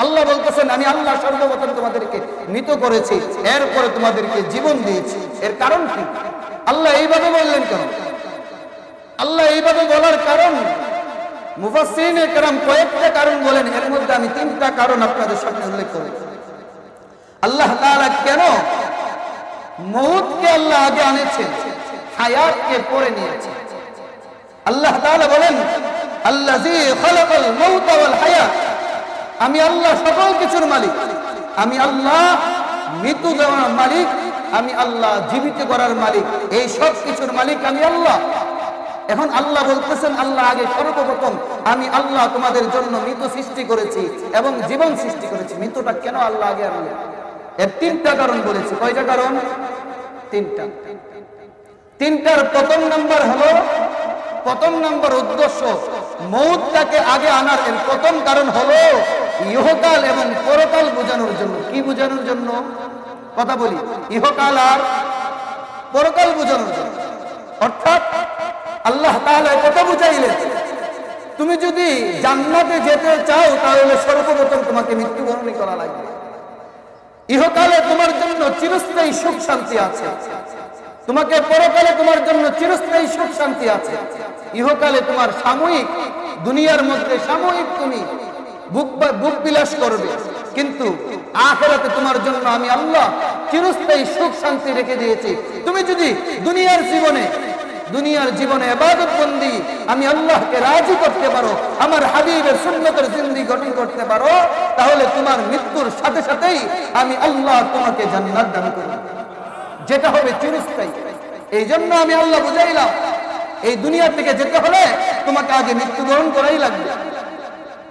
আল্লাহ বলতেছেন আমি আল্লাহ সর্বপ্রথম তোমাদেরকে মৃত করেছি, এরপরে তোমাদেরকে জীবন দিয়েছি। এর কারণ কি? আল্লাহ এইভাবে বললেন কেন? আল্লাহ এইভাবে বলার কারণ মুফাসসিরিনে কেরাম কয়েকটা কারণ বলেন, এর মধ্যে আমি 3টা কারণ আপনাদের সামনে উল্লেখ করি। আল্লাহ তাআলা কেন মউতকে আল্লাহ আগে আনেছেন, হায়াতকে পরে নিয়েছেন? আল্লাহ তাআলা বলেন আল্লাযী খালাকাল মাউতা ওয়াল হায়াত, আমি আল্লাহ সকল কিছুর মালিক, আমি আল্লাহ মৃত্যু দেওয়ার মালিক, আমি আল্লাহ জীবিত করার মালিক, এই সব কিছুর মালিক আমি আল্লাহ। এখন আল্লাহ বলতেছেন আল্লাহ আগে সর্বপ্রথম আমি আল্লাহ তোমাদের জন্য মৃত্যু সৃষ্টি করেছি এবং জীবন সৃষ্টি করেছি। মৃত্যুটা কেন আল্লাহ আগে আনলেন? এর 3টা কারণ বলেছি। কয়টা কারণ? 3টা। 3টার প্রথম নাম্বার হলো, প্রথম নাম্বার উদ্দেশ্য মউতটাকে আগে আনার এর প্রথম কারণ হলো ইহকাল এবং পরকাল বোঝানোর জন্য। কি বোঝানোর জন্য? কথা বলি, ইহকাল আর পরকাল বোঝানোর জন্য। অর্থাৎ আল্লাহ তাআলা কথা বুঝাইলেন তুমি যদি জান্নাতে যেতে চাও তাহলে সর্বপ্রথম তোমাকে মৃত্যুবরণ করা লাগবে। ইহকালে তোমার জন্য চিরস্থায়ী সুখ শান্তি আছে, তোমাকে পরকালে তোমার জন্য চিরস্থায়ী সুখ শান্তি আছে। ইহকালে তোমার সাময়িক দুনিয়ার মধ্যে সাময়িক তুমি বুক বিলাস করবে, কিন্তু আখিরাতে তোমার জন্য আমি আল্লাহ চিরস্থায়ী সুখ শান্তি রেখে দিয়েছি। তুমি যদি দুনিয়ার জীবনে ইবাদত বন্দি আমি আল্লাহকে রাজি করতে পারো, আমার হাবিবের সুন্নতের জিন্দেগি গঠন করতে পারো, তাহলে তোমার মৃত্যুর সাথে সাথেই আমি আল্লাহ তোমাকে জান্নাত দান করব, যেটা হবে চিরস্থায়ী। এই জন্য আমি আল্লাহ বুঝাইলাম এই দুনিয়া থেকে যেতে হলে তোমাকে আগে মৃত্যুবরণ করাই লাগবে।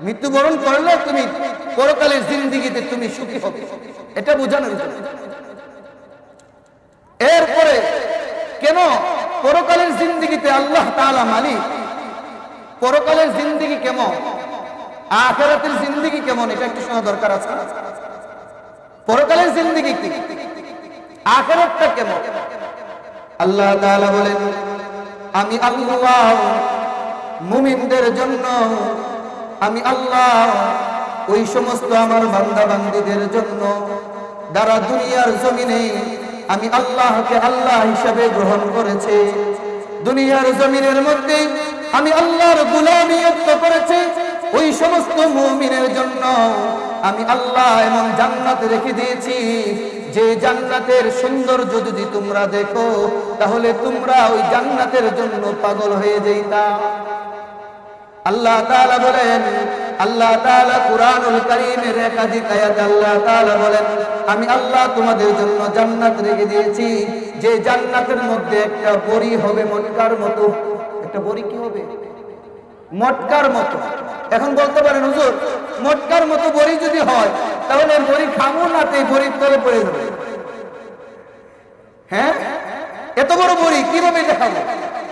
মৃত্যুবরণ করলে তুমি পরকালের জিন্দেগিতে তুমি সুখী হবে, এটা বোঝানোর জন্য। এরপরে কেন পরকালের জিন্দেগিতে আল্লাহ তাআলা মালিক? পরকালের জিন্দেগি কেমন, আখিরাতের জিন্দেগি কেমন, এটা একটু শোনা দরকার আছে। পরকালের জিন্দেগি কি, আখিরাতটা কেমন? আল্লাহ তাআলা বলেন আমি আল্লাহ মুমিনদের জন্য, আমি আল্লাহ ওই সমস্ত আমার বান্দা বান্দীদের জন্য যারা দুনিয়ার জমিনে আমি আল্লাহকে আল্লাহ হিসাবে গ্রহণ করেছে, দুনিয়ার জমিনের মধ্যে আমি আল্লাহর গোলামিয়ত করেছে, ওই সমস্ত মুমিনের জন্য আমি আল্লাহ এমন জান্নাত রেখে দিয়েছি যে জান্নাতের সৌন্দর্য যদি তোমরা দেখো তাহলে তোমরা ওই জান্নাতের জন্য পাগল হয়ে যাইতা। আল্লাহ তাআলা বলেন, আল্লাহ তাআলা কুরআনুল কারীমের একাধিক আয়াতে আল্লাহ তাআলা বলেন আমি আল্লাহ তোমাদের জন্য জান্নাত রেখে দিয়েছি, যে জান্নাতের মধ্যে একটা বড়ি হবে মটকার মতো। একটা বড়ি কি হবে? মটকার মতো। এখন বলতে পারেন হুজুর মটকার মতো বড়ি যদি হয় তাহলে বড়ি খাবো না, তো বড়ির তলে পড়ে যাবে। হ্যাঁ, এত বড় বড়ি কিভাবে দেখাবো?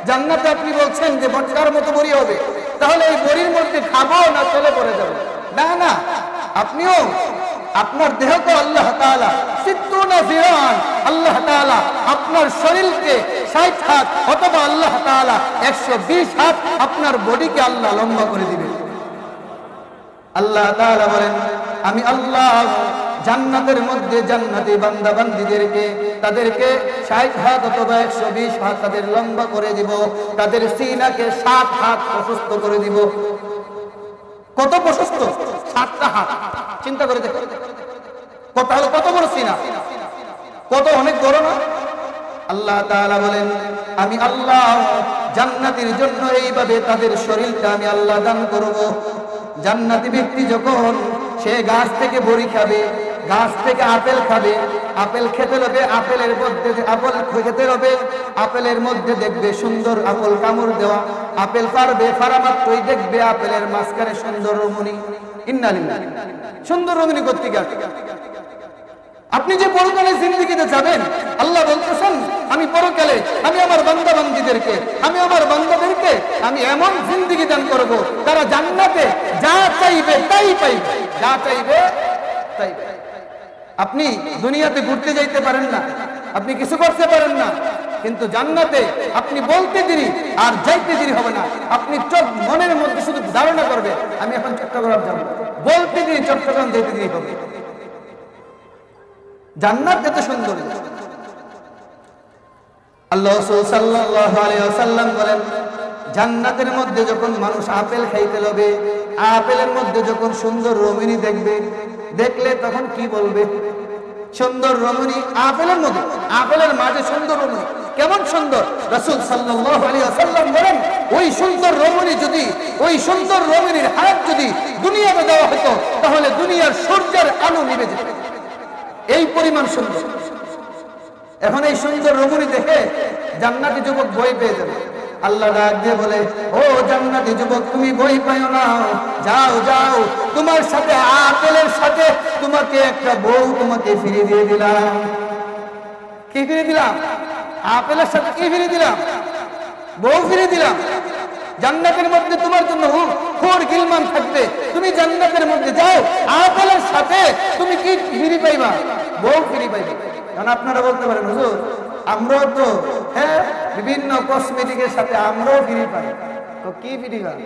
জান্নাতে আপনি বলছেন যে মটকার মতো বড়ি হবে, তাহলে এই বড়ির মধ্যে খাবো না তলে পড়ে যাবে? না না, আপনিও আপনার দেহকে আল্লাহ তাআলা 60 জিরান, আল্লাহ তাআলা আপনার শরীরকে 60 হাত অথবা আল্লাহ তাআলা 120 হাত আপনার বডিকে আল্লাহ লম্বা করে দিবেন। আল্লাহ তাআলা বলেন আমি আল্লাহ জান্নাতের মধ্যে জান্নাতি বান্দা বান্দীদেরকে তাদেরকে 60 হাত অথবা 120 হাত তাদের লম্বা করে দিব, তাদের সিনাকে 7 হাত প্রশস্ত করে দিব। কত প্রশস্ত? 7টা হাত। চিন্তা করে দেখো কত বড় সিনা, কত অনেক বড় না? আল্লাহ তাআলা বলেন, আমি আল্লাহ জান্নাতের জন্য এইভাবে তাদের শরীরটা আমি আল্লাহ দান করব। জান্নাতি ব্যক্তি যখন সে গাছ থেকে বড়ি খাবে, গাছ থেকে আপেল খাবে, আপেল খেতে হবে, আপেলের মধ্যে আপেল খেতে হবে, আপেলের মধ্যে দেখবে সুন্দর আপেল কামড় দেওয়া, আপেল পারবে, ফারা মাত্রই দেখবে আপেলের মাঝখানে সুন্দর রমণী। ইন্নালিল্লাহ, সুন্দর রমণী কর্তিকা। আপনি যে পরকালে জিন্দেগিতে যাবেন, আল্লাহ বলতেছেন আমি পরকালে আমি আমার বান্দা বান্দীদেরকে, আমি আমার বান্দাদেরকে আমি এমন জিন্দেগি দান করব, তারা জান্নাতে যা চাইবে তাই পাইবে, যা চাইবে তাই পাইবে। আপনি দুনিয়াতে ঘুরতে যাইতে পারেন না, আপনি কিছু করতে পারেন না, কিন্তু জান্নাতে আপনি বলতে দেরি আর যাইতে দেরি হবে না। আপনি চোখ মনের মধ্যে শুধু ধারণা করবে আমি এখন চট্টগ্রাম যাব, বলতে দেরি চট্টগ্রাম যেতে দেরি হবে। জান্নাত এত সুন্দর। আল্লাহ রাসূল সাল্লাল্লাহু আলাইহি ওয়াসাল্লাম বলেন, জান্নাতের মধ্যে যখন মানুষ আপেল খাইতে লবে, আপেলের মধ্যে যখন সুন্দর রমণী দেখবে, দেখলে তখন কি বলবে? সুন্দর রমণী আপেলের মধ্যে, আপেলের মাঝে সুন্দর রমণী, কেমন সুন্দর! রাসূল সাল্লাল্লাহু আলাইহি ওয়াসাল্লাম বলেন, ওই সুন্দর রমণী যদি, ওই সুন্দর রমণীর হাত যদি দুনিয়াতে দেওয়া হতো, তাহলে দুনিয়ার সূর্যের আলো নিভে যেত, এই পরিমাণ সুন্দর। এখন এই সুন্দর রমণী দেখে জান্নাতি যুবক ভয় পেয়ে যাবে। আল্লাহ ডাক দিয়ে বলে, ও জান্নাতি যুবক, তুমি ভয় পাইও না, যাও যাও, তোমার সাথে আপেলের সাথে তোমাকে একটা বউ তোমাকে ফিরিয়ে দিয়ে দিলাম। কি ফিরিয়ে দিলাম? আপেলের সাথে কি ফিরিয়ে দিলাম? বউ ফিরিয়ে দিলাম। জান্নাতের মধ্যে তোমার জন্য হুর গিলমান থাকবে, তুমি জান্নাতের মধ্যে যাও, আপেলের সাথে তুমি কি ফিরি পাইবা? বউ ফিরি পাইবা। কারণ আপনারা বলতে পারেন, হুজুর আমরাও তো বিভিন্ন কসমেটিকের সাথে আমরাও ফিরি পাই। তো কি ফিরি পাই?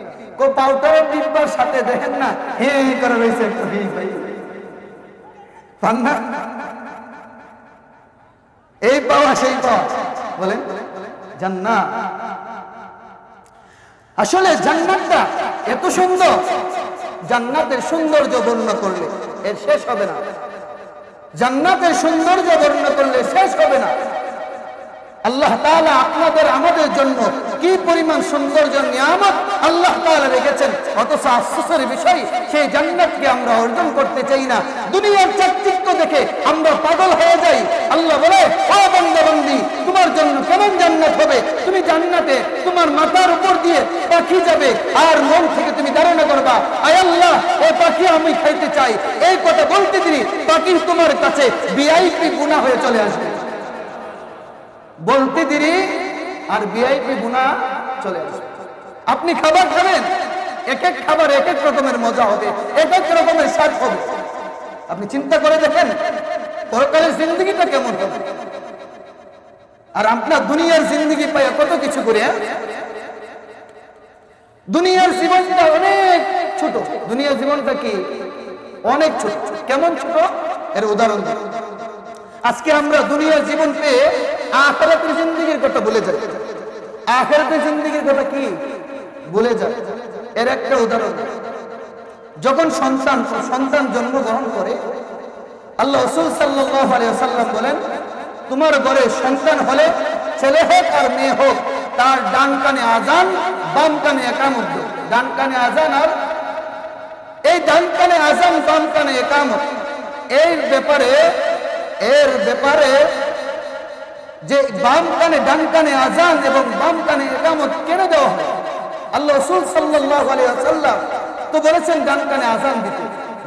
পাউডারের ডিব্বার সাথে দেখেন না হে করে রয়েছে, একটা ফিরি পাই পান না? এই পাওয়া সেই পাওয়া বলেন জান্নাত। আসলে জান্নাতটা এত সুন্দর, জান্নাতের সৌন্দর্য বর্ণনা করলে এর শেষ হবে না। জান্নাতের সৌন্দর্য বর্ণনা করলে শেষ হবে না। আল্লাহ তাআলা আপনাদের আমাদের জন্য কি পরিমাণ সৌন্দর্য নিয়ামত আল্লাহ তাআলা রেখেছেন, অথচ আফসোসের বিষয় সেই জান্নাতকে আমরা অর্জন করতে চাই না। দুনিয়ার চাকচিক্য দেখে আমরা পাগল হয়ে যাই। আল্লাহ বলে, ও বান্দা বান্দি, তোমার জন্য কেমন জান্নাত হবে? তুমি জান্নাতে তোমার মাথার উপর দিয়ে পাখি যাবে, আর মন থেকে তুমি ধারণা করবা, আয় আল্লাহ, ও পাখি আমি খাইতে চাই। এই কথা বলতে দিই পাখি তোমার কাছে ভিআইপি গুনাহ হয়ে চলে আসবে। বলতে দেরি আর ভিআইপি গুনাহ চলে আসবে। আপনি খাবার খাবেন, এক এক খাবার এক এক রকমের মজা হবে, এক এক রকমের স্বাদ হবে। আপনি চিন্তা করে দেখেন পরকালের জিন্দগিটা কেমন হবে। আর আপনার দুনিয়ার জিন্দগি পায় কত কিছু করে। দুনিয়ার জীবনটা অনেক ছোট। দুনিয়ার জীবনটা কি অনেক ছোট। কেমন ছোট এর উদাহরণ দিই। আজকে আমরা দুনিয়ার জীবন পেয়ে আখিরাতের জিন্দেগির কথা ভুলে যাই। আখিরাতের জিন্দেগির কথা কি ভুলে যায়। এর একটা উদাহরণ, যখন সন্তান জন্মগ্রহণ করে, আল্লাহ রাসূল সাল্লাল্লাহু আলাইহি ওয়াসাল্লাম বলেন, তোমার ঘরে সন্তান হলে ছেলে হোক আর মেয়ে হোক, তার ডান কানে আযান, বাম কানে ইকামত দাও। ডান কানে আযান, আর এই ডান কানে আযান বাম কানে ইকামত, এর ব্যাপারে যে বাম কানে ডান কানে আযান এবং বাম কানে ইকামত কেন দেওয়া হয়? আল্লাহ রাসূল সাল্লাল্লাহু আলাইহি ওয়াসাল্লাম তো বলেছেন ডান কানে আযান দিতে,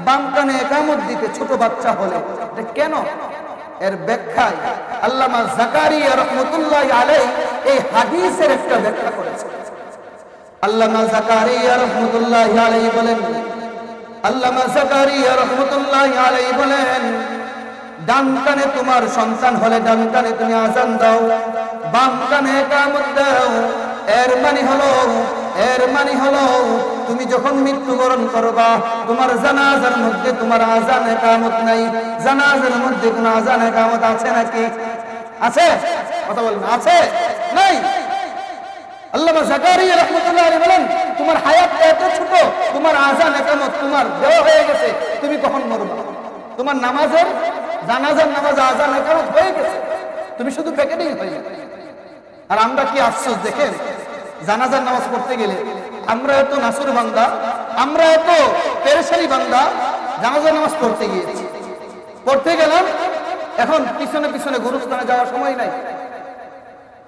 বাম কানে ইকামত দিতে ছোট বাচ্চা হলে। এটা কেন? এর ব্যাখ্যায় আল্লামা জাকারিয়া রাহমাতুল্লাহি আলাইহি এই হাদিসের একটা ব্যাখ্যা করেছেন। আল্লামা জাকারিয়া রাহমাতুল্লাহি আলাইহি বলেন, আল্লামা জাকারিয়া রাহমাতুল্লাহি আলাইহি বলেন, ডান কানে তোমার সন্তান হলে ডান কানে তুমি আযান দাও, বাম কানে ইকামত দাও। এর মানে হলো তুমি যখন মৃত্যুবরণ করবা, তোমার জানাজার মধ্যে তোমার আযান ইকামত নাই। জানাজার মধ্যে কোন আযান ইকামত আছে নাকি? আছে? কথা বলেন, আছে? নাই। আল্লামা জাকারিয়া রাহমাতুল্লাহি আলাইহি বলেন, তোমার হায়াতটা এত ছোট, তোমার আযান ইকামত তোমার দেওয়া হয়ে গেছে, তুমি কখন মরবা? তোমার নামাজের জানাজার নামাজ আযান ইকামত হয়ে গেছে, তুমি শুধু প্যাকেটিং হয়ে যাবে। আর আমরা কি আফসোস দেখেন, জানাজার নামাজ পড়তে গেলে আমরা এত নাসুর বান্দা, আমরা এত পেরেশানি বান্দা, জানাজার নামাজ পড়তে গিয়েছি, পড়তে গেলাম, এখন পিছনে পিছনে গুরুস্থানে যাওয়ার সময় নাই,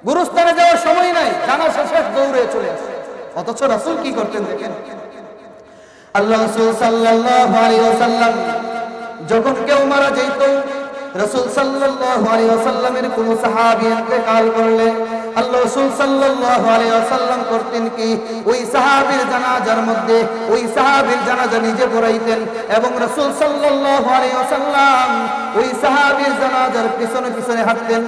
গুরুস্থানে যাওয়ার সময় নাই, জানাজা শেষ দৌড়ে চলে আসে। অথচ রাসূল কি করতেন দেখেন, আল্লাহ রাসূল সাল্লাল্লাহু আলাইহি ওয়াসাল্লাম যখন কেউ মারা যেত, রাসূল সাল্লাল্লাহু আলাইহি ওয়াসাল্লামের কোন সাহাবী ইন্তেকাল করলে আল্লাহ রাসূল সাল্লাল্লাহু আলাইহি ওয়াসাল্লাম করতেন কি, ওই সাহাবীর জানাজার মধ্যে ওই সাহাবীর জানাজা নিজে পড়াইতেন এবং রাসূল সাল্লাল্লাহু আলাইহি ওয়াসাল্লাম ওই সাহাবীর জানাজার পিছনে পিছনে হাঁটতেন।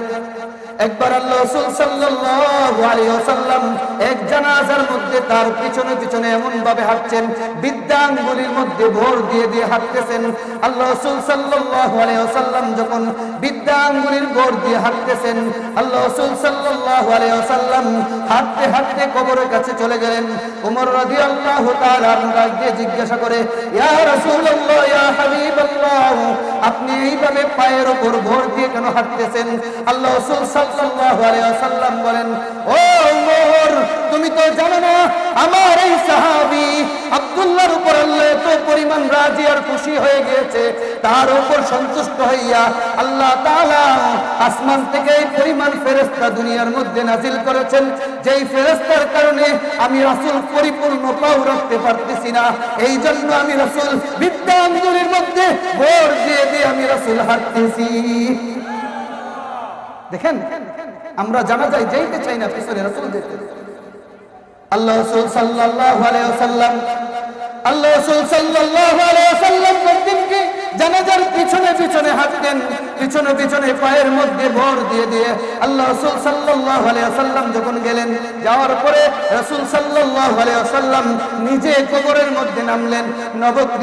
একবার আল্লাহ রাসূল সাল্লাল্লাহু আলাইহি ওয়াসাল্লাম এক জানাজার মধ্যে তার পিছনে পিছনে এমন ভাবে হাঁটছেন, বৃদ্ধাঙ্গুলির মধ্যে ভর দিয়ে দিয়ে হাঁটতেছেন। আল্লাহ রাসূল সাল্লাল্লাহু আলাইহি ওয়াসাল্লাম যখন বৃদ্ধাঙ্গুলির ভর দিয়ে হাঁটতেছেন, আল্লাহ রাসূল সাল্লাল্লাহু আলাইহি ওয়াসাল্লাম হাঁটতে হাঁটতে কবরের কাছে চলে গেলেন। ওমর রাদিয়াল্লাহু তাআলা আনহু জিজ্ঞাসা করে, ইয়া রাসূলুল্লাহ, ইয়া হাবিবাল্লাহ, আপনি এইভাবে পায়ের উপর ভর দিয়ে কেন হাঁটতেছেন? আল্লাহ রাসূল সাল্লাল্লাহু আলাইহি ওয়াসাল্লাম বলেন, ও ওমর, তুমি তো জানো না আমার এই সাহাবী আব্দুল্লাহর উপর আল্লাহ এত পরিমাণ রাজি আর খুশি হয়ে গিয়েছে, তার উপর সন্তুষ্ট হইয়া আল্লাহ তাআলা আসমান থেকে এই পরিমাণ ফেরেশতা দুনিয়ার মধ্যে নাজিল করেছেন, যেই ফেরেশতার কারণে আমি রাসূল পরিপূর্ণ পাও রাখতে পারতেছি না, এই জন্য আমি রাসূল বৃদ্ধাঙ্গুলির মধ্যে ভর দিয়ে দিয়ে আমি রাসূল হাঁটতেছি। দেখেন, আমরা জানাজায় যাইতে চাই না, পিছনে রাসূল যেতে। আল্লাহ রাসূল সাল্লাল্লাহু আলাইহি ওয়াসাল্লাম করতেন কি, জানাজার পিছনে পিছনে হাঁটতেন, পিছনে পিছনে পায়ের মধ্যে ভর দিয়ে দিয়ে। আল্লাহ রাসূল সাল্লাল্লাহু আলাইহি ওয়াসাল্লাম যখন গেলেন, যাওয়ার পরে রাসূল সাল্লাল্লাহু আলাইহি ওয়াসাল্লাম নিজে কবরের মধ্যে নামলেন।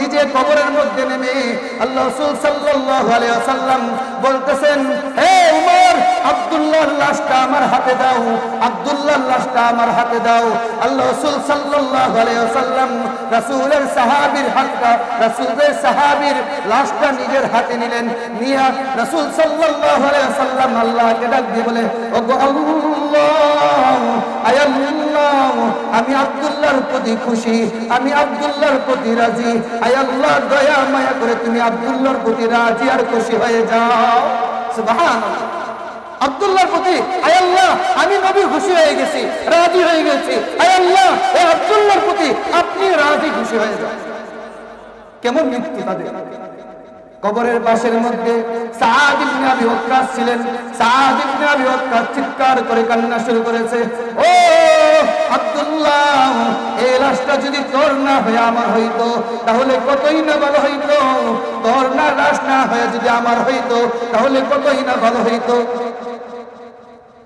নিজে কবরের মধ্যে নেমে আল্লাহ রাসূল সাল্লাল্লাহু আলাইহি ওয়াসাল্লাম বলতেছেন, হে উমর, আব্দুল্লাহর লাশটা আমার হাতে দাও, আব্দুল্লাহর লাশটা আমার হাতে দাও। আল্লাহ রাসূল সাল্লাল্লাহু আলাইহি ওয়াসাল্লাম রাসূলের সাহাবীর হাতটা, রাসূলের সাহাবীর লাশটা নিজের হাতে নিলেন। নিয়া রাসূল সাল্লাল্লাহু আলাইহি ওয়াসাল্লাম আল্লাহকে ডাক দিয়ে বলে, ওগো আল্লাহ, আয় আল্লাহ, আমি আব্দুল্লাহর প্রতি খুশি, আমি আব্দুল্লাহর প্রতি রাজি, আয় আল্লাহ, দয়া মায়া করে তুমি আব্দুল্লাহর প্রতি রাজি আর খুশি হয়ে যাও। সুবহানাল্লাহ। আব্দুল্লাহর প্রতি, আয় আল্লাহ, আমি নবী খুশি হয়ে গেছি, রাজি হয়ে গেছি, আয় আল্লাহ, এই আব্দুল্লাহর প্রতি আপনি রাজি খুশি হয়ে যান। কেমন মৃত্যু তাদের! কবরের পাশের মধ্যে সাআদ ইবনে আবি ওয়াক্কাস ছিলেন। সাআদ ইবনে আবি ওয়াক্কাস চিৎকার করে কান্না শুরু করেছে, ও আব্দুল্লাহ, এই লাশটা যদি তোর না হয়ে আমার হইতো তাহলে কতই না ভালো হইতো, তোর না লাশ না হয়ে যদি আমার হইতো তাহলে কতই না ভালো হইতো।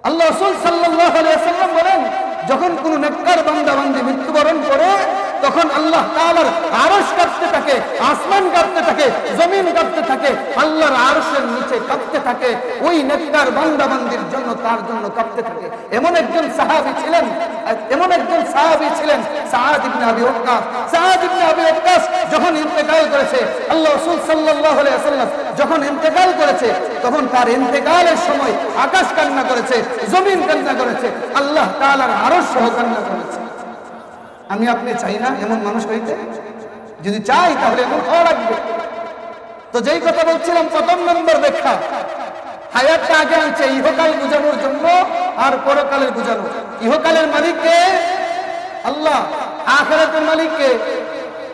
আল্লাহ রাসূল সাল্লাল্লাহু আলাইহি ওয়াসাল্লাম বলেন, যখন কোন নেককার বান্দা বান্দী মৃত্যুবরণ করে, তখন আল্লাহ তাআলার আরশ কাঁপতে থাকে, আসমান কাঁপতে থাকে, জমিন কাঁপতে থাকে, আল্লাহর আরশের নিচে কাঁপতে থাকে, ওই নেককার বান্দা বান্দীর জন্য, তার জন্য কাঁপতে থাকে। এমন একজন সাহাবী ছিলেন, সাআদ ইবনে আবি ওয়াক্কাস। সাআদ ইবনে আবি ওয়াক্কাস যখন ইন্তেকাল করেছে, আল্লাহ রাসূল সাল্লাল্লাহু আলাইহি ওয়াসাল্লাম যখন ইন্তেকাল করেছে, তখন তার ইন্তেকালের সময় আকাশ কান্না করেছে, জমিন কান্না করেছে, আল্লাহ তাআলার আরশ সহ কান্না করেছে। আমি আপনি চাই না এমন মানুষ হইতে? যদি চাই তাহলে এমন হওয়া লাগবে। তো যেই কথা বলছিলাম, প্রথম নম্বর ব্যাখ্যা, হায়াতটা আগে আনছে ইহকাল বুঝানোর জন্য আর পরকালের বুঝানো। ইহকালের মালিককে আল্লাহ, আখিরাতের মালিককে,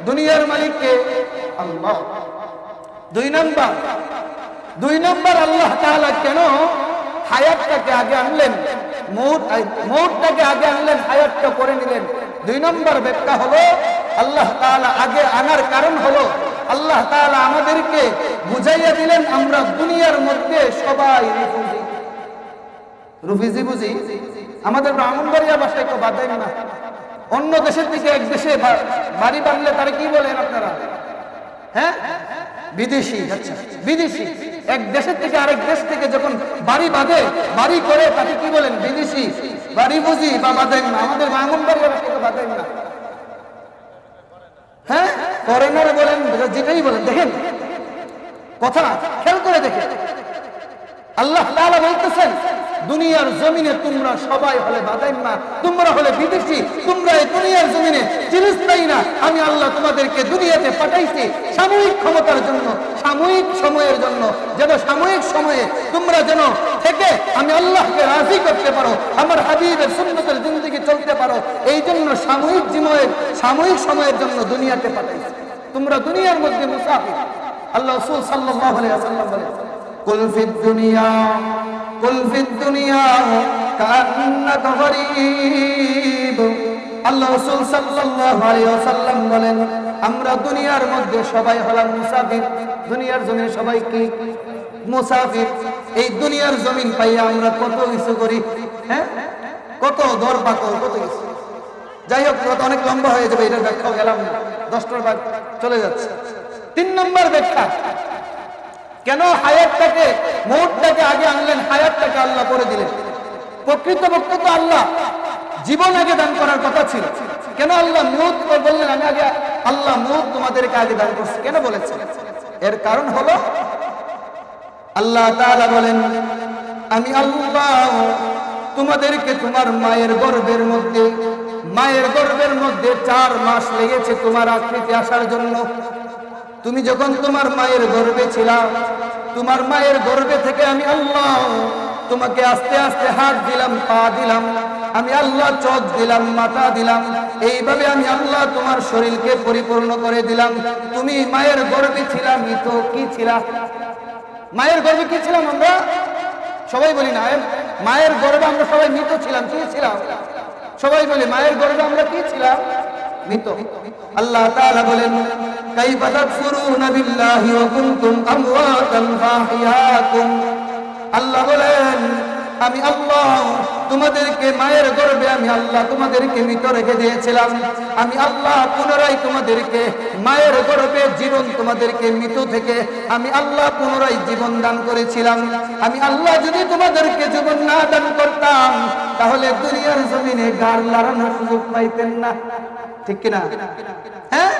দুনিয়ার মালিককে আল্লাহ। দুই নম্বর আল্লাহ তাআলা কেন হায়াতটাকে আগে আনলেন, মউতটাকে আগে আনলেন, হায়াতটা পরে নিলেন? দুই নম্বর ব্যাখ্যা হলো, আল্লাহ তাআলা আগে আনার কারণ হলো, আল্লাহ তাআলা আমাদেরকে বুঝাইয়া দিলেন আমরা দুনিয়ার মধ্যে সবাই রুফিজি বুঝি। আমাদের ব্রাহ্মণবাড়িয়া ভাষায় তো বাদাই না, অন্য দেশের থেকে এক দেশে বাড়ি বাঁধলে তারা কি বলেন আপনারা? হ্যাঁ, বিদেশি। আচ্ছা, বিদেশি। এক দেশের থেকে আরেক দেশ থেকে যখন বাড়ি বাঁধে, বাড়ি করে, তাকে কি বলেন? বিদেশি। বাড়ি বুঝি বা বাঁধেন না। আমাদের ব্রাহ্মণবাড়িয়া ভাষায় বাঁধেন না, হ্যাঁ, ফরেনার বলেন, যেটাই বলেন। দেখেন কথা খেয়াল করে দেখেন, আল্লাহ তাআলা বলতেছেন দুনিয়ার জমিনে তোমরা সবাই হলে বাদাইম্মা, তোমরা হলে বিদেশি, তোমরা এই দুনিয়ার জমিনে চিরস্থায়ী না। আমি আল্লাহ তোমাদেরকে দুনিয়াতে পাঠাইছি সাময়িক ক্ষমতার জন্য, সাময়িক সময়ের জন্য, যেন সাময়িক সময়ে তোমরা যেন থেকে আমি আল্লাহকে রাজি করতে পারো, আমার হাবিবের সুন্নতের জিন্দেগি চলতে পারো। এই জন্য সাময়িক সময়ের জন্য দুনিয়াতে পাঠাইছি। তোমরা দুনিয়ার মধ্যে মুসাফির। আল্লাহ রাসূল সাল্লাল্লাহু আলাইহি ওয়াসাল্লাম বলেন কুল ফিদ দুনিয়া কান্নাকা গরীব। আল্লাহ রাসূল সাল্লাল্লাহু আলাইহি ওয়াসাল্লাম বলেন আমরা দুনিয়ার মধ্যে সবাই হলাম মুসাফির। দুনিয়ার জমিনে সবাই কি মুসাফির। এই দুনিয়ার জমিন পাইয়া আমরা কত কিছু করি, হ্যাঁ, কত দরপাকর, কত কিছু। যাই হোক, অনেক লম্বা হয়ে যাবে, এটার ব্যাখ্যাও গেলাম না, 10টার ভাগ চলে যাচ্ছে। 3 নম্বর ব্যাখ্যা, কেন হায়াতটাকে মৌতটাকে আগে আনলেন, হায়াতটাকে আল্লাহ করে দিলেন। প্রকৃতপক্ষে তো আল্লাহ জীবন আগে দান করার কথা ছিল, কেন আল্লাহ মৌত বললেন? আমি আগে আল্লাহ মৌত তোমাদেরকে আগে দান করছি, কেন বলেছেন? এর কারণ হলো আল্লাহ তাআলা বলেন আমি আল্লাহ তোমাদেরকে তোমার মায়ের গর্ভের মধ্যে 4 মাস লেগেছে তোমার আকৃতি আসার জন্য। তুমি যখন তোমার মায়ের গর্ভে ছিলা, তোমার মায়ের গর্ভে থেকে আমি আল্লাহ তোমাকে আস্তে আস্তে হাত দিলাম, পা দিলাম, আমি আল্লাহ চোখ দিলাম, মাথা দিলাম। এইভাবে আমি আল্লাহ তোমার শরীরকে পরিপূর্ণ করে দিলাম। তুমি মায়ের গর্ভে ছিলাম, মৃত কি ছিলা? মায়ের গর্ভে কি ছিলাম আমরা? সবাই বলি না, মায়ের গর্ভে আমরা সবাই মৃত ছিলাম। কি ছিলাম? সবাই বলি মায়ের গর্ভে আমরা কি ছিলাম? মৃত। আল্লাহ তাআলা বলেন কাইফা তাকফুরুনা বিল্লাহি ওয়া কুনতুম আমওয়াতান ফাহিয়াকুম। আল্লাহ বলেন আমি আল্লাহ তোমাদেরকে মায়ের গর্ভে আমি আল্লাহ তোমাদেরকে মৃত রেখে দিয়েছিলাম। আমি আল্লাহ পুনরায় তোমাদেরকে মায়ের গর্ভে জীবন, তোমাদেরকে মৃত থেকে আমি আল্লাহ পুনরায় জীবন দান করেছিলাম। আমি আল্লাহ যদি তোমাদেরকে জীবন না দান করতাম তাহলে দুনিয়ার জমিনে গাড় লাড়ানোর সুযোগ পাইতেন না। ঠিক কিনা? হ্যাঁ,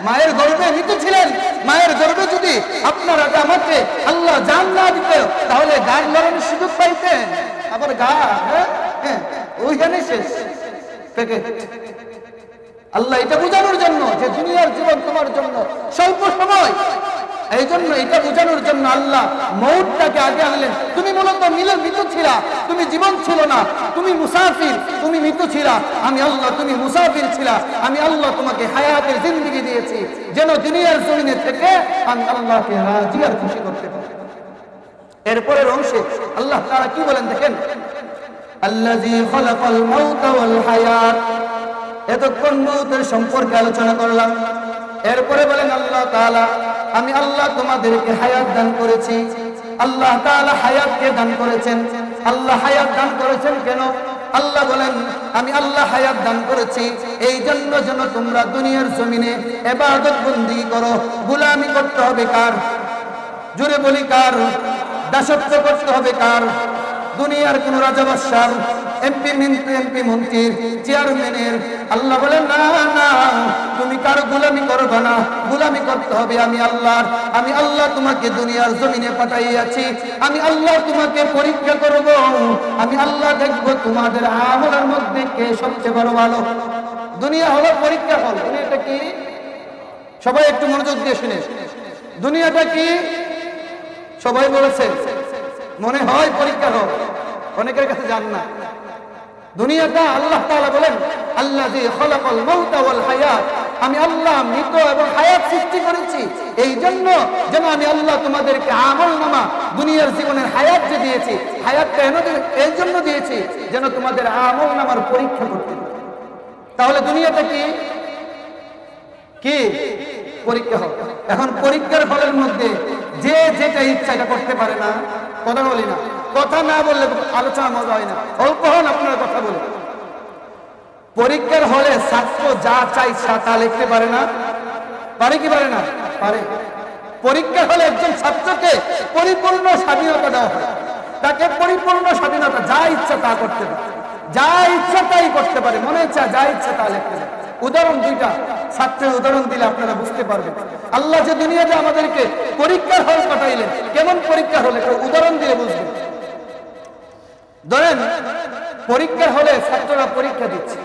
মায়ের গর্ভে মৃত ছিলেন। মায়ের গর্ভে যদি আপনারা আমাকে আল্লাহ জান না দিত তাহলে গাড় লড়ানোর সুযোগ পাইতেন। আবার গা, হ্যাঁ, ওইখানে শেষ। আল্লাহ এটা বোঝানোর জন্য যে দুনিয়ার জীবন তোমার জন্য স্বল্প সময়, এই জন্য এটা বোঝানোর জন্য আল্লাহ মৌতটাকে আগে আনলেন। তুমি মূলত মৃত ছিলা, তুমি জীবন ছিল না, তুমি মুসাফির, তুমি মৃত ছিলা। আমি আল্লাহ, তুমি মুসাফির ছিলা, আমি আল্লাহ তোমাকে হায়াতের জিন্দেগি দিয়েছি যেন দুনিয়ার জমিনে থেকে আমি আল্লাহকে রাজি আর খুশি করতে পারি। এরপরের অংশে আল্লাহ তাআলা কি বলেন দেখেন, আল্লাযী খালাকাল মাউতা ওয়াল হায়াত। এতক্ষণ মৌতের সম্পর্কে আলোচনা করলাম। এরপরে বলেন আল্লাহ তাআলা আমি আল্লাহ তোমাদেরকে হায়াত দান করেছি। আল্লাহ তাআলা হায়াতকে দান করেছেন। আল্লাহ হায়াত দান করেছেন কেন? আল্লাহ বলেন আমি আল্লাহ হায়াত দান করেছি এই জন্য যেন তোমরা দুনিয়ার জমিনে ইবাদত বন্দেগী করো। গোলামি করতে হবে কার? জোরে বলি কার? দাসত্ব করতে হবে কার? দুনিয়ার কোন রাজা বাদশার, এমপি মন্ত্রীর, চেয়ারম্যানের। আল্লাহ বলেন না না, তুমি কারো গোলামি করবে না, গোলামি করতে হবে আমি আল্লাহর। আমি আল্লাহ তোমাকে দুনিয়ার জমিনে পাঠাইয়াছি, আমি আল্লাহ তোমাকে পরীক্ষা করব। আমি আল্লাহ দেখব তোমাদের আমলের মধ্যে কে সবচেয়ে বড় ভালো। দুনিয়া হলো পরীক্ষা হল। দুনিয়াটা কি? সবাই একটু মনোযোগ দিয়ে শুনে। দুনিয়াটা কি? সবাই বলেছে মনে হয় পরীক্ষা হল, অনেকের কাছে জান না। দুনিয়াটা আল্লাহ তাআলা বলেন আল্লাযী খালাকাল মাউতা ওয়াল হায়াত। আমি আল্লাহ মৃত এবং হায়াত সৃষ্টি করেছি এই জন্য যেন আমি আল্লাহ তোমাদেরকে আমলনামা, দুনিয়ার জীবনের হায়াত যে দিয়েছি, হায়াতটা এই জন্য দিয়েছি যেন তোমাদের আমলনামার পরীক্ষা করতে। তাহলে দুনিয়াটা কি? কি পরীক্ষা হল। এখন পরীক্ষার ফলের মধ্যে যে যেটা ইচ্ছা এটা করতে পারে না। কথা বলি না, কথা না বললে আলোচনা মজা হয় না। অল্প হন আপনারা কথা বলে। পরীক্ষার হলে ছাত্র যা চাই তা লিখতে পারে না? পারে কি পারে না? পারে। পরীক্ষার হলে একজন ছাত্রকে পরিপূর্ণ স্বাধীনতা দেওয়া হয়। তাকে পরিপূর্ণ স্বাধীনতা, যা ইচ্ছা তা করতে পারে, যা ইচ্ছা তাই করতে পারে, মনে ইচ্ছা যা ইচ্ছা তা লিখতে পারে। উদাহরণ দুইটা ছাত্রের উদাহরণ দিলে আপনারা বুঝতে পারবেন। আল্লাহ যে দুনিয়াতে আমাদেরকে পরীক্ষার হল পাঠাইলেন, কেমন পরীক্ষা হলে উদাহরণ দিয়ে বুঝবেন। ধরেন পরীক্ষার হলে ছাত্ররা পরীক্ষা দিচ্ছে,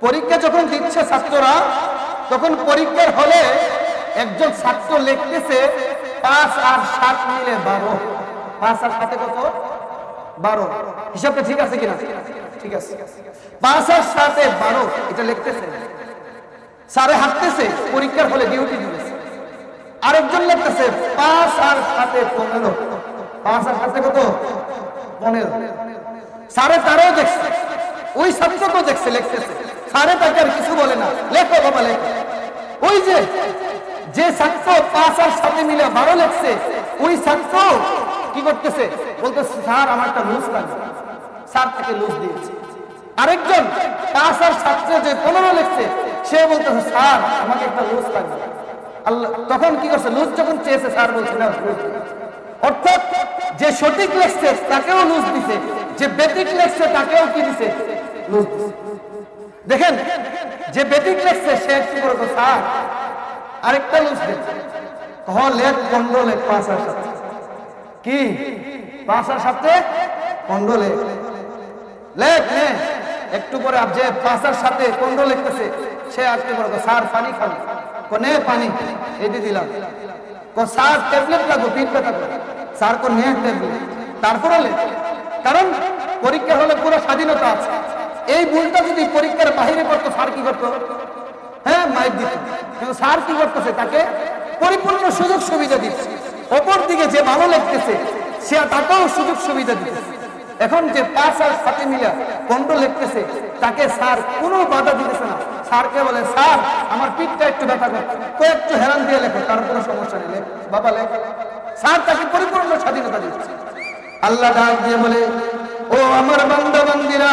পরীক্ষা যখন দিচ্ছে ছাত্ররা, তখন পরীক্ষার হলে একজন ছাত্র লিখতেছে 5 আর 7 মিলে 12। 5 আর 7 কত? 12। হিসাবটা ঠিক আছে কিনা? ঠিক আছে। 5 আর 7 12 এটা লিখতেছে। স্যারে হাঁটতেছে, পরীক্ষার হলে ডিউটি দিতেছে। আরেকজন লিখতেছে 5 আর 7 15। 5 আর 7 কত? 15। স্যারে তারও দেখছে, ওই ছাত্রকেও দেখছে লিখতেছে। স্যারে তাকে আর কিছু বলে না, লেখো বাবা লেখো। ওই যে ছাত্র 5 আর 7 মিলে 12 লিখছে, ওই ছাত্র কি করতেছে? বলতেছে স্যার আমার একটা লুজ লাগবে, স্যার তাকে লুজ দিয়েছে। আরেকজন 5 আর 7 যে 15 লিখছে, সে বলতেছে স্যার আমাকে একটা লুজ লাগবে। আল্লাহ তখন কি করছে? লুজ যখন চেয়েছে স্যার বলছে না লুজ। অর্থাৎ যে সঠিক লিখছে তাকেও লুজ দিছে, যে বেঠিক লিখছে তাকেও কি দিছে? লুজ দিছে। দেখেন যে বেঠিক লিখছে সে কি করবে? স্যার আরেকটা লুজ দিচ্ছে। লেখ 15 লেখ 5 আর 7 কি? 5 আর 7 15 লেখ লেখ নে। একটু পরে যে 5 আর 7 15 লিখতেছে, সে আর কি করবে? স্যার পানি খাবে। কোনে পানি এই দিয়ে দিলাম। স্যার ট্যাবলেট লাগবে, পিঠ ব্যথা করে। স্যার কো নে ট্যাবলেট। তারপরে লেখ। কারণ পরীক্ষা হলে পুরো স্বাধীনতা আছে। এই ভুলটা যদি পরীক্ষার বাহিরে করতো, স্যার কি করতো? হ্যাঁ মাইক দিত। কিন্তু স্যার কি করতেছে? তাকে পরিপূর্ণ সুযোগ সুবিধা দিচ্ছে। অপর দিকে যে ভালো লিখতেছে সে তাকেও সুযোগ সুবিধা দিচ্ছে। এখন যে 5 আর 7 মিলে 15 লিখতেছে, তাকে স্যার কোনো বাধা দিতেছে না। স্যারকে বলে স্যার আমার পিঠটা একটু ব্যথা করছে, একটু হেরান দিয়ে লেখো, তার কোনো সমস্যা নেই, বাবা লেখ। স্যার তাকে পরিপূর্ণ স্বাধীনতা দিচ্ছে। আল্লাহ ডাক দিয়ে বলে, ও আমার বান্দা বান্দিরা,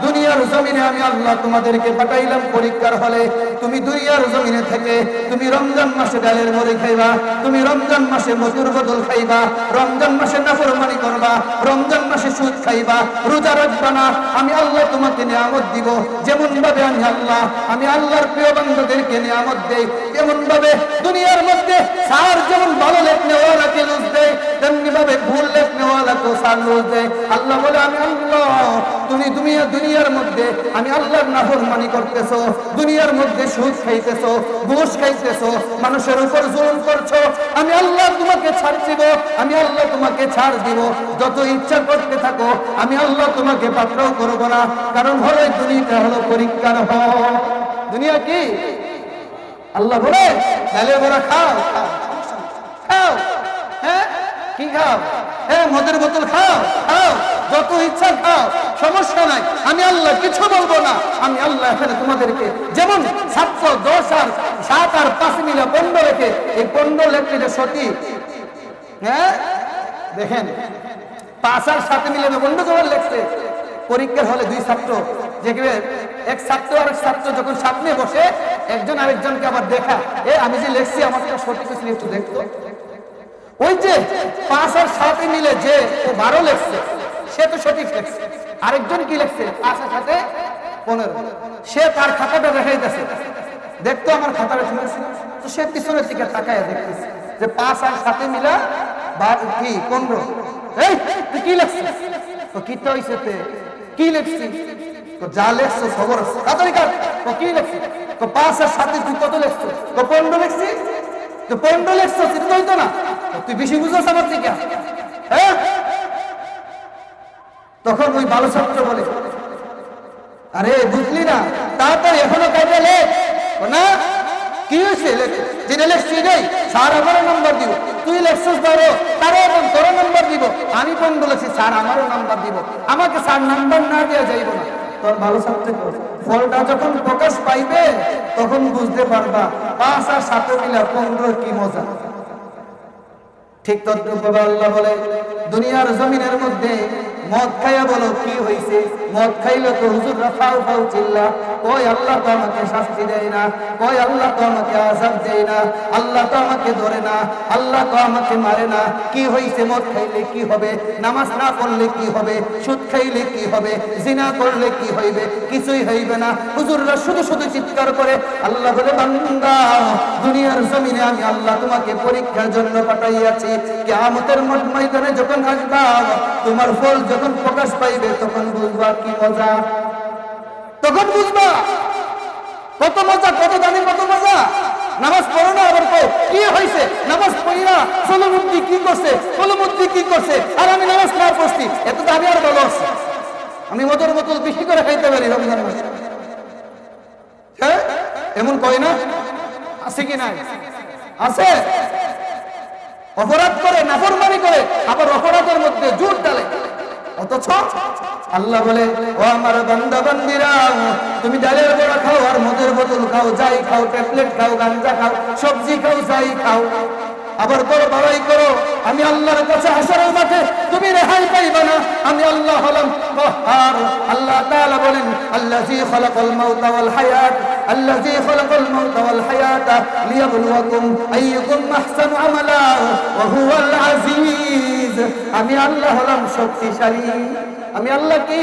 দুনিয়ার জমিনে আমি আল্লাহ তোমাদেরকে পাঠাইলাম পরীক্ষার হলে। তুমি দুনিয়ার জমিনে থেকে তুমি রমজান মাসে ডালের মুড়ি খাইবা, তুমি রমজান মাসে মজুর বদল খাইবা, রমজান মাসে নাফরমানি করবা, রমজান মাসে সুদ খাইবা, রোজা রাখবা না। আমি আল্লাহ তোমাকে নিয়ামত দিব। যেমন ভাবে আমি আল্লাহর প্রিয় বান্দাদেরকে নিয়ামত দেই, তেমন ভাবে দুনিয়ার মধ্যে স্যার যেমন ভালো লেখনে ওয়ালাকে লুজ দেয়, তেমনি ভাবে ভুল লেখনে ওয়ালাকেও স্যার লুজ দেয়। আল্লাহ বলে আমি আল্লাহ, তুমি দুনিয়ার মধ্যে আমি আল্লাহর নাফরমানি করতেছো, দুনিয়ার মধ্যে সুদ খাইতেছো, ঘুষ খাইতেছো, মানুষের উপর জুলুম করছো, আমি আল্লাহ তোমাকে ছাড় দিব, আমি আল্লাহ তোমাকে ছাড় দিব। যত ইচ্ছা করতে থাকো, আমি আল্লাহ তোমাকে পাকড়াও করবো না। কারণ হলো দুনিয়াটা হলো পরীক্ষার হল। দুনিয়া কি? আল্লাহ বলে ডালে বড়া খাও খাও, হ্যাঁ কি খাও? হ্যাঁ মদের বোতল খাও খাও, যত ইচ্ছা খাও, সমস্যা নাই, আমি আল্লাহ কিছু বলবো না। আমি আল্লাহ এখানে তোমাদেরকে যেমন 7 10 আর 7 আর 5 মিলে 15 রেখে, এই 15 লেখলে যে সঠিক। হ্যাঁ দেখেন 5 আর 7 মিলে 15 জন লেখছে। পরীক্ষার হলে 2 ছাত্র, যে এক ছাত্র আর এক ছাত্র যখন সামনে বসে, একজন আরেকজনকে আবার দেখা, আমি যে লেখছি আমার সঠিক একটু দেখতো। ওই যে 5 আর 7 মিলে যে 12 লেখছে, সে তো সঠিক লেখছে। আরেকজন কি লেখছে? 5 আর 7 15। সে তার খাতাটা দেখাইতেছে, দেখতো আমার খাতাটা ঠিক আছে। তো সে পিছনের দিকে তাকায় দেখতেছে যে 5 আর 7 মিলা কি 15। এই তুই কি লেখছিস? তো কি তো হইছে, কি লেখছিস? তো যা লেখছো খবর তাড়াতাড়ি কাট। তো কি লেখছিস? তো 5 আর 7 তুই কত লেখছিস? তো 15 লেখছিস। তো 15 লেখছিস, এটা হইতো না। তুই বেশি বুঝছ আমার থেকে, হ্যাঁ? তখন ওই ভালো ছাত্র বলে, আরে বুঝলি না, তাড়াতাড়ি এখনো কাজে লেখ না। কি হয়েছে? যেটা লেখছি নেই, স্যার আমারও নাম্বার দিব। তুই লেখছিস ধরো, তারও তোর নাম্বার দিব। আমি কোন বলেছি? স্যার আমারও নাম্বার দিব। আমাকে স্যার নাম্বার না দেওয়া যাইব না। তোর ভালো ছাত্র ফলটা যখন প্রকাশ পাইবে, তখন বুঝতে পারবা 5 আর 7 মিলে 15 কি মজা। ঠিক তদ্রূপভাবে আল্লাহ বলে, দুনিয়ার জমিনের মধ্যে মদ খাইয়া বলো কি হইছে? মদ খাইলে তো হুজুররা ফাউ ফাউ চিল্লা, কই আল্লাহ তো আমাকে শাস্তি দেয় না, কই আল্লাহ তো আমাকে আযাব দেয় না, আল্লাহ তো আমাকে ধরে না, আল্লাহ তো আমাকে মারে না। কি হইছে? মদ খাইলে কি হবে, নামাজ না পড়লে কি হবে, সুদ খাইলে কি হবে, জিনা করলে কি হইবে? কিছুই হইবে না। হুজুররা শুধু শুধু চিৎকার করে। আল্লাহ বলে, বান্দা, দুনিয়ার জমিনে আমি আল্লাহ তোমাকে পরীক্ষার জন্য পাঠাইয়াছি। কিয়ামতের ময়দানে যখন আসবা, তোমার ফল যখন প্রকাশ পাইবে, তখন বুঝবা কি মজা, তখন বুঝবা কত মজা, কত দামি, কত মজা। নামাজ পড়ো না, আবার কি হয়েছে? নামাজ পড়ি না, সোলমুদ্দি কি করছে, সোলমুদ্দি কি করছে, আর আমি নামাজ না পড়ছি, এত তো আমি আর ভালো আছি, আমি মদের বোতল বেশি করে খাইতে পারি রমজান মাসে। হ্যাঁ, এমন কয় না? আছে কি নাই? আছে। অপরাধ করে, নাফরমানি করে, আবার অপরাধের মধ্যে জোর ডালে। অথচ আল্লাহ বলে, ও আমার বান্দা বান্দিরা, তুমি ডালের বড়া খাও আর মদের বোতল খাও, যাই খাও, ট্যাবলেট খাও, গাঞ্জা খাও, সবজি খাও, যাই খাও, আবার বড় বড়াই করো, আমি আল্লাহর কাছে হাসরের মাঠে তুমি রেহাই পাইবা না। আমি আল্লাহ হলাম কাহ্হার। আল্লাহ তাআলা বলেন, আল্লাযী খালাকাল মাউতা ওয়াল হায়াত, আল্লাযী খালাকাল মাউতা ওয়াল হায়াতা লিয়াবলুয়াকুম আইয়ুকুম আহসানু আমালা ওয়া হুয়াল আজিজ। আমি আল্লাহ হলাম শক্তিশালী। আমি আল্লাহ কি?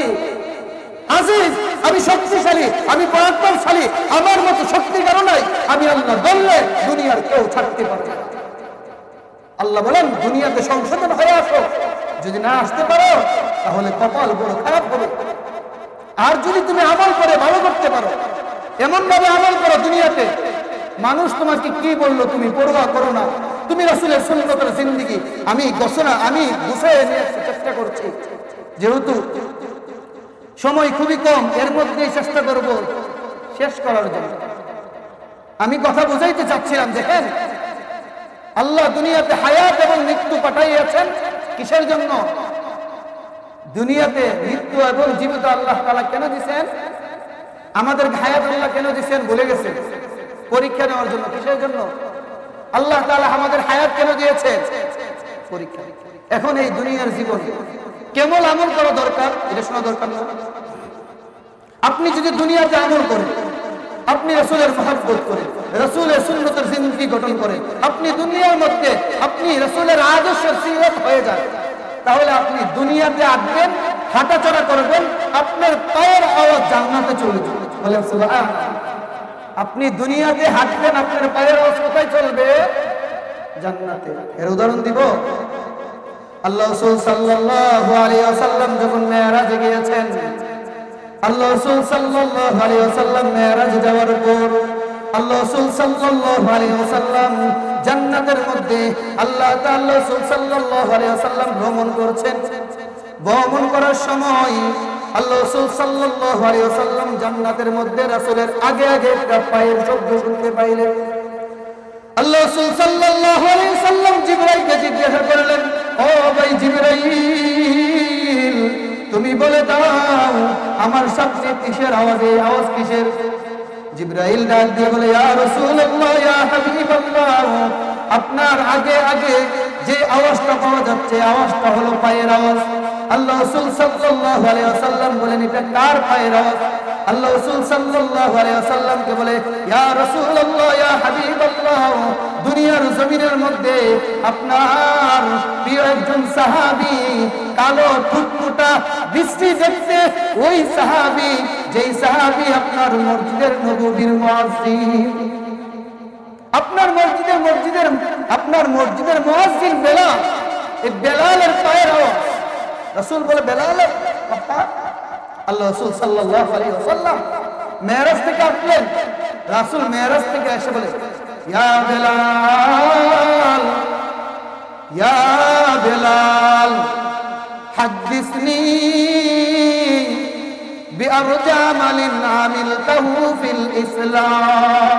আজিজ। আমি শক্তিশালী, আমি পরাক্রমশালী। আমার মতো শক্তি কারো নাই। আমি আল্লাহ বললে দুনিয়ার কেউ ছাড়তে পারবে না। আল্লাহ বলেন, দুনিয়াতে সংশোধন হয়ে আসো। যদি না আসতে পারো তাহলে কপাল বড় খারাপ হবে। আর যদি তুমি আমল করে ভালো করতে পারো, এমন ভাবে আমল করো দুনিয়াতে, মানুষ তোমাকে কি বললো তুমি পরোয়া করো না। তুমি রাসূলের সুন্নতের জিন্দেগি আমি ঘোষণা, আমি গুছিয়ে নিয়ে চেষ্টা করছি, যেহেতু সময় খুবই কম, এর মধ্যেই চেষ্টা করব শেষ করার জন্য। আমি কথা বুঝাইতে চাচ্ছিলাম, দেখেন আল্লাহ দুনিয়াতে হায়াত এবং মৃত্যু পাঠাইয়াছেন কিসের জন্য? দুনিয়াতে মৃত্যু এবং জীবিত আল্লাহ তাআলা কেন দিয়েছেন? আমাদের হায়াত আল্লাহ কেন দিয়েছেন ভুলে গেছেন? পরীক্ষা নেওয়ার জন্য। কিসের জন্য আল্লাহ তাআলা আমাদের হায়াত কেন দিয়েছেন? পরীক্ষা। এখন এই দুনিয়ার জীবনে কেমন আমল করা দরকার এটা শোনা দরকার না? আপনি যদি দুনিয়াতে আমল করেন, আপনি রাসূলের মহব্বত করেন, রাসূলের সুন্নতের জিন্দেগি গঠন করেন, আপনি দুনিয়ার মধ্যে আপনি রাসূলের আদর্শের সিরত হয়ে যান, তাহলে আপনি দুনিয়াতে আসবেন, হাঁটাচলা করবেন, আপনার পায়ের আওয়াজ জান্নাতে চলে যাবে। বলেন সুবহানাল্লাহ। আপনি দুনিয়াতে হাঁটবেন, আপনার পায়ের আওয়াজ কোথায় চলবে? জান্নাতে। এর উদাহরণ দিব। আল্লাহ রাসূল সাল্লাল্লাহু আলাইহি ওয়াসাল্লাম যখন মেরাজে গিয়েছেন, আল্লাহ রাসূল সাল্লাল্লাহু আলাইহি ওয়াসাল্লাম মেরাজ যাওয়ার পর আল্লাহ রাসূল সাল্লাল্লাহু আলাইহি ওয়াসাল্লাম জান্নাতের মধ্যে আল্লাহ তাআলা রাসূল সাল্লাল্লাহু আলাইহি ওয়াসাল্লাম ভ্রমণ করছেন। ভ্রমণ করার সময় আল্লাহ রাসূল সাল্লাল্লাহু আলাইহি ওয়াসাল্লাম জান্নাতের মধ্যে রাসূলের আগে আগে একটা পায়ের শব্দ শুনতে পাইলেন। আল্লাহ রাসূল সাল্লাল্লাহু আলাইহি ওয়াসাল্লাম জিবরাইলকে জিজ্ঞাসা করলেন, ও ভাই জিবরাইল, তুমি বলে দাও আমার সামনে কিসের আওয়াজ? এই আওয়াজ কিসের? জিবরাইল ডাক দিয়ে বলে, ইয়া রাসূলুল্লাহ, ইয়া হাবিবাল্লাহ, আপনার আগে আগে যে আওয়াজটা পাওয়া যাচ্ছে আওয়াজটা হলো পায়ের আওয়াজ। আল্লাহ রাসূল সাল্লাল্লাহু আলাইহি ওয়াসাল্লাম বলেন, এটা কার পায়ের আওয়াজ? আল্লাহ রাসূল সাল্লাল্লাহু আলাইহি ওয়াসাল্লামকে বলে, ইয়া রাসূলুল্লাহ, ইয়া হাবিবাল্লাহ, দুনিয়ার জমিনের মধ্যে আপনার প্রিয় একজন সাহাবী, কালো টুকটুটা বিশ্রী দেখতে ওই সাহাবী, যেই সাহাবী আপনার মসজিদের নববীর মুয়াজ্জিন, আপনার মসজিদের মুয়াজ্জিন বেলাল, এই বেলালের পায়ের আওয়াজ। রাসূল বলে, বেলালের কথা? আল্লাহ রাসূল সাল্লাল্লাহু আলাইহি ওয়াসাল্লাম মেরাজ থেকে আসলেন। রাসূল মেরাজ থেকে এসে বলে, ইয়া বেলাল, ইয়া বেলাল, হাদিসনি বিআরজা মালিন আমিলতাহু ফিল ইসলাম।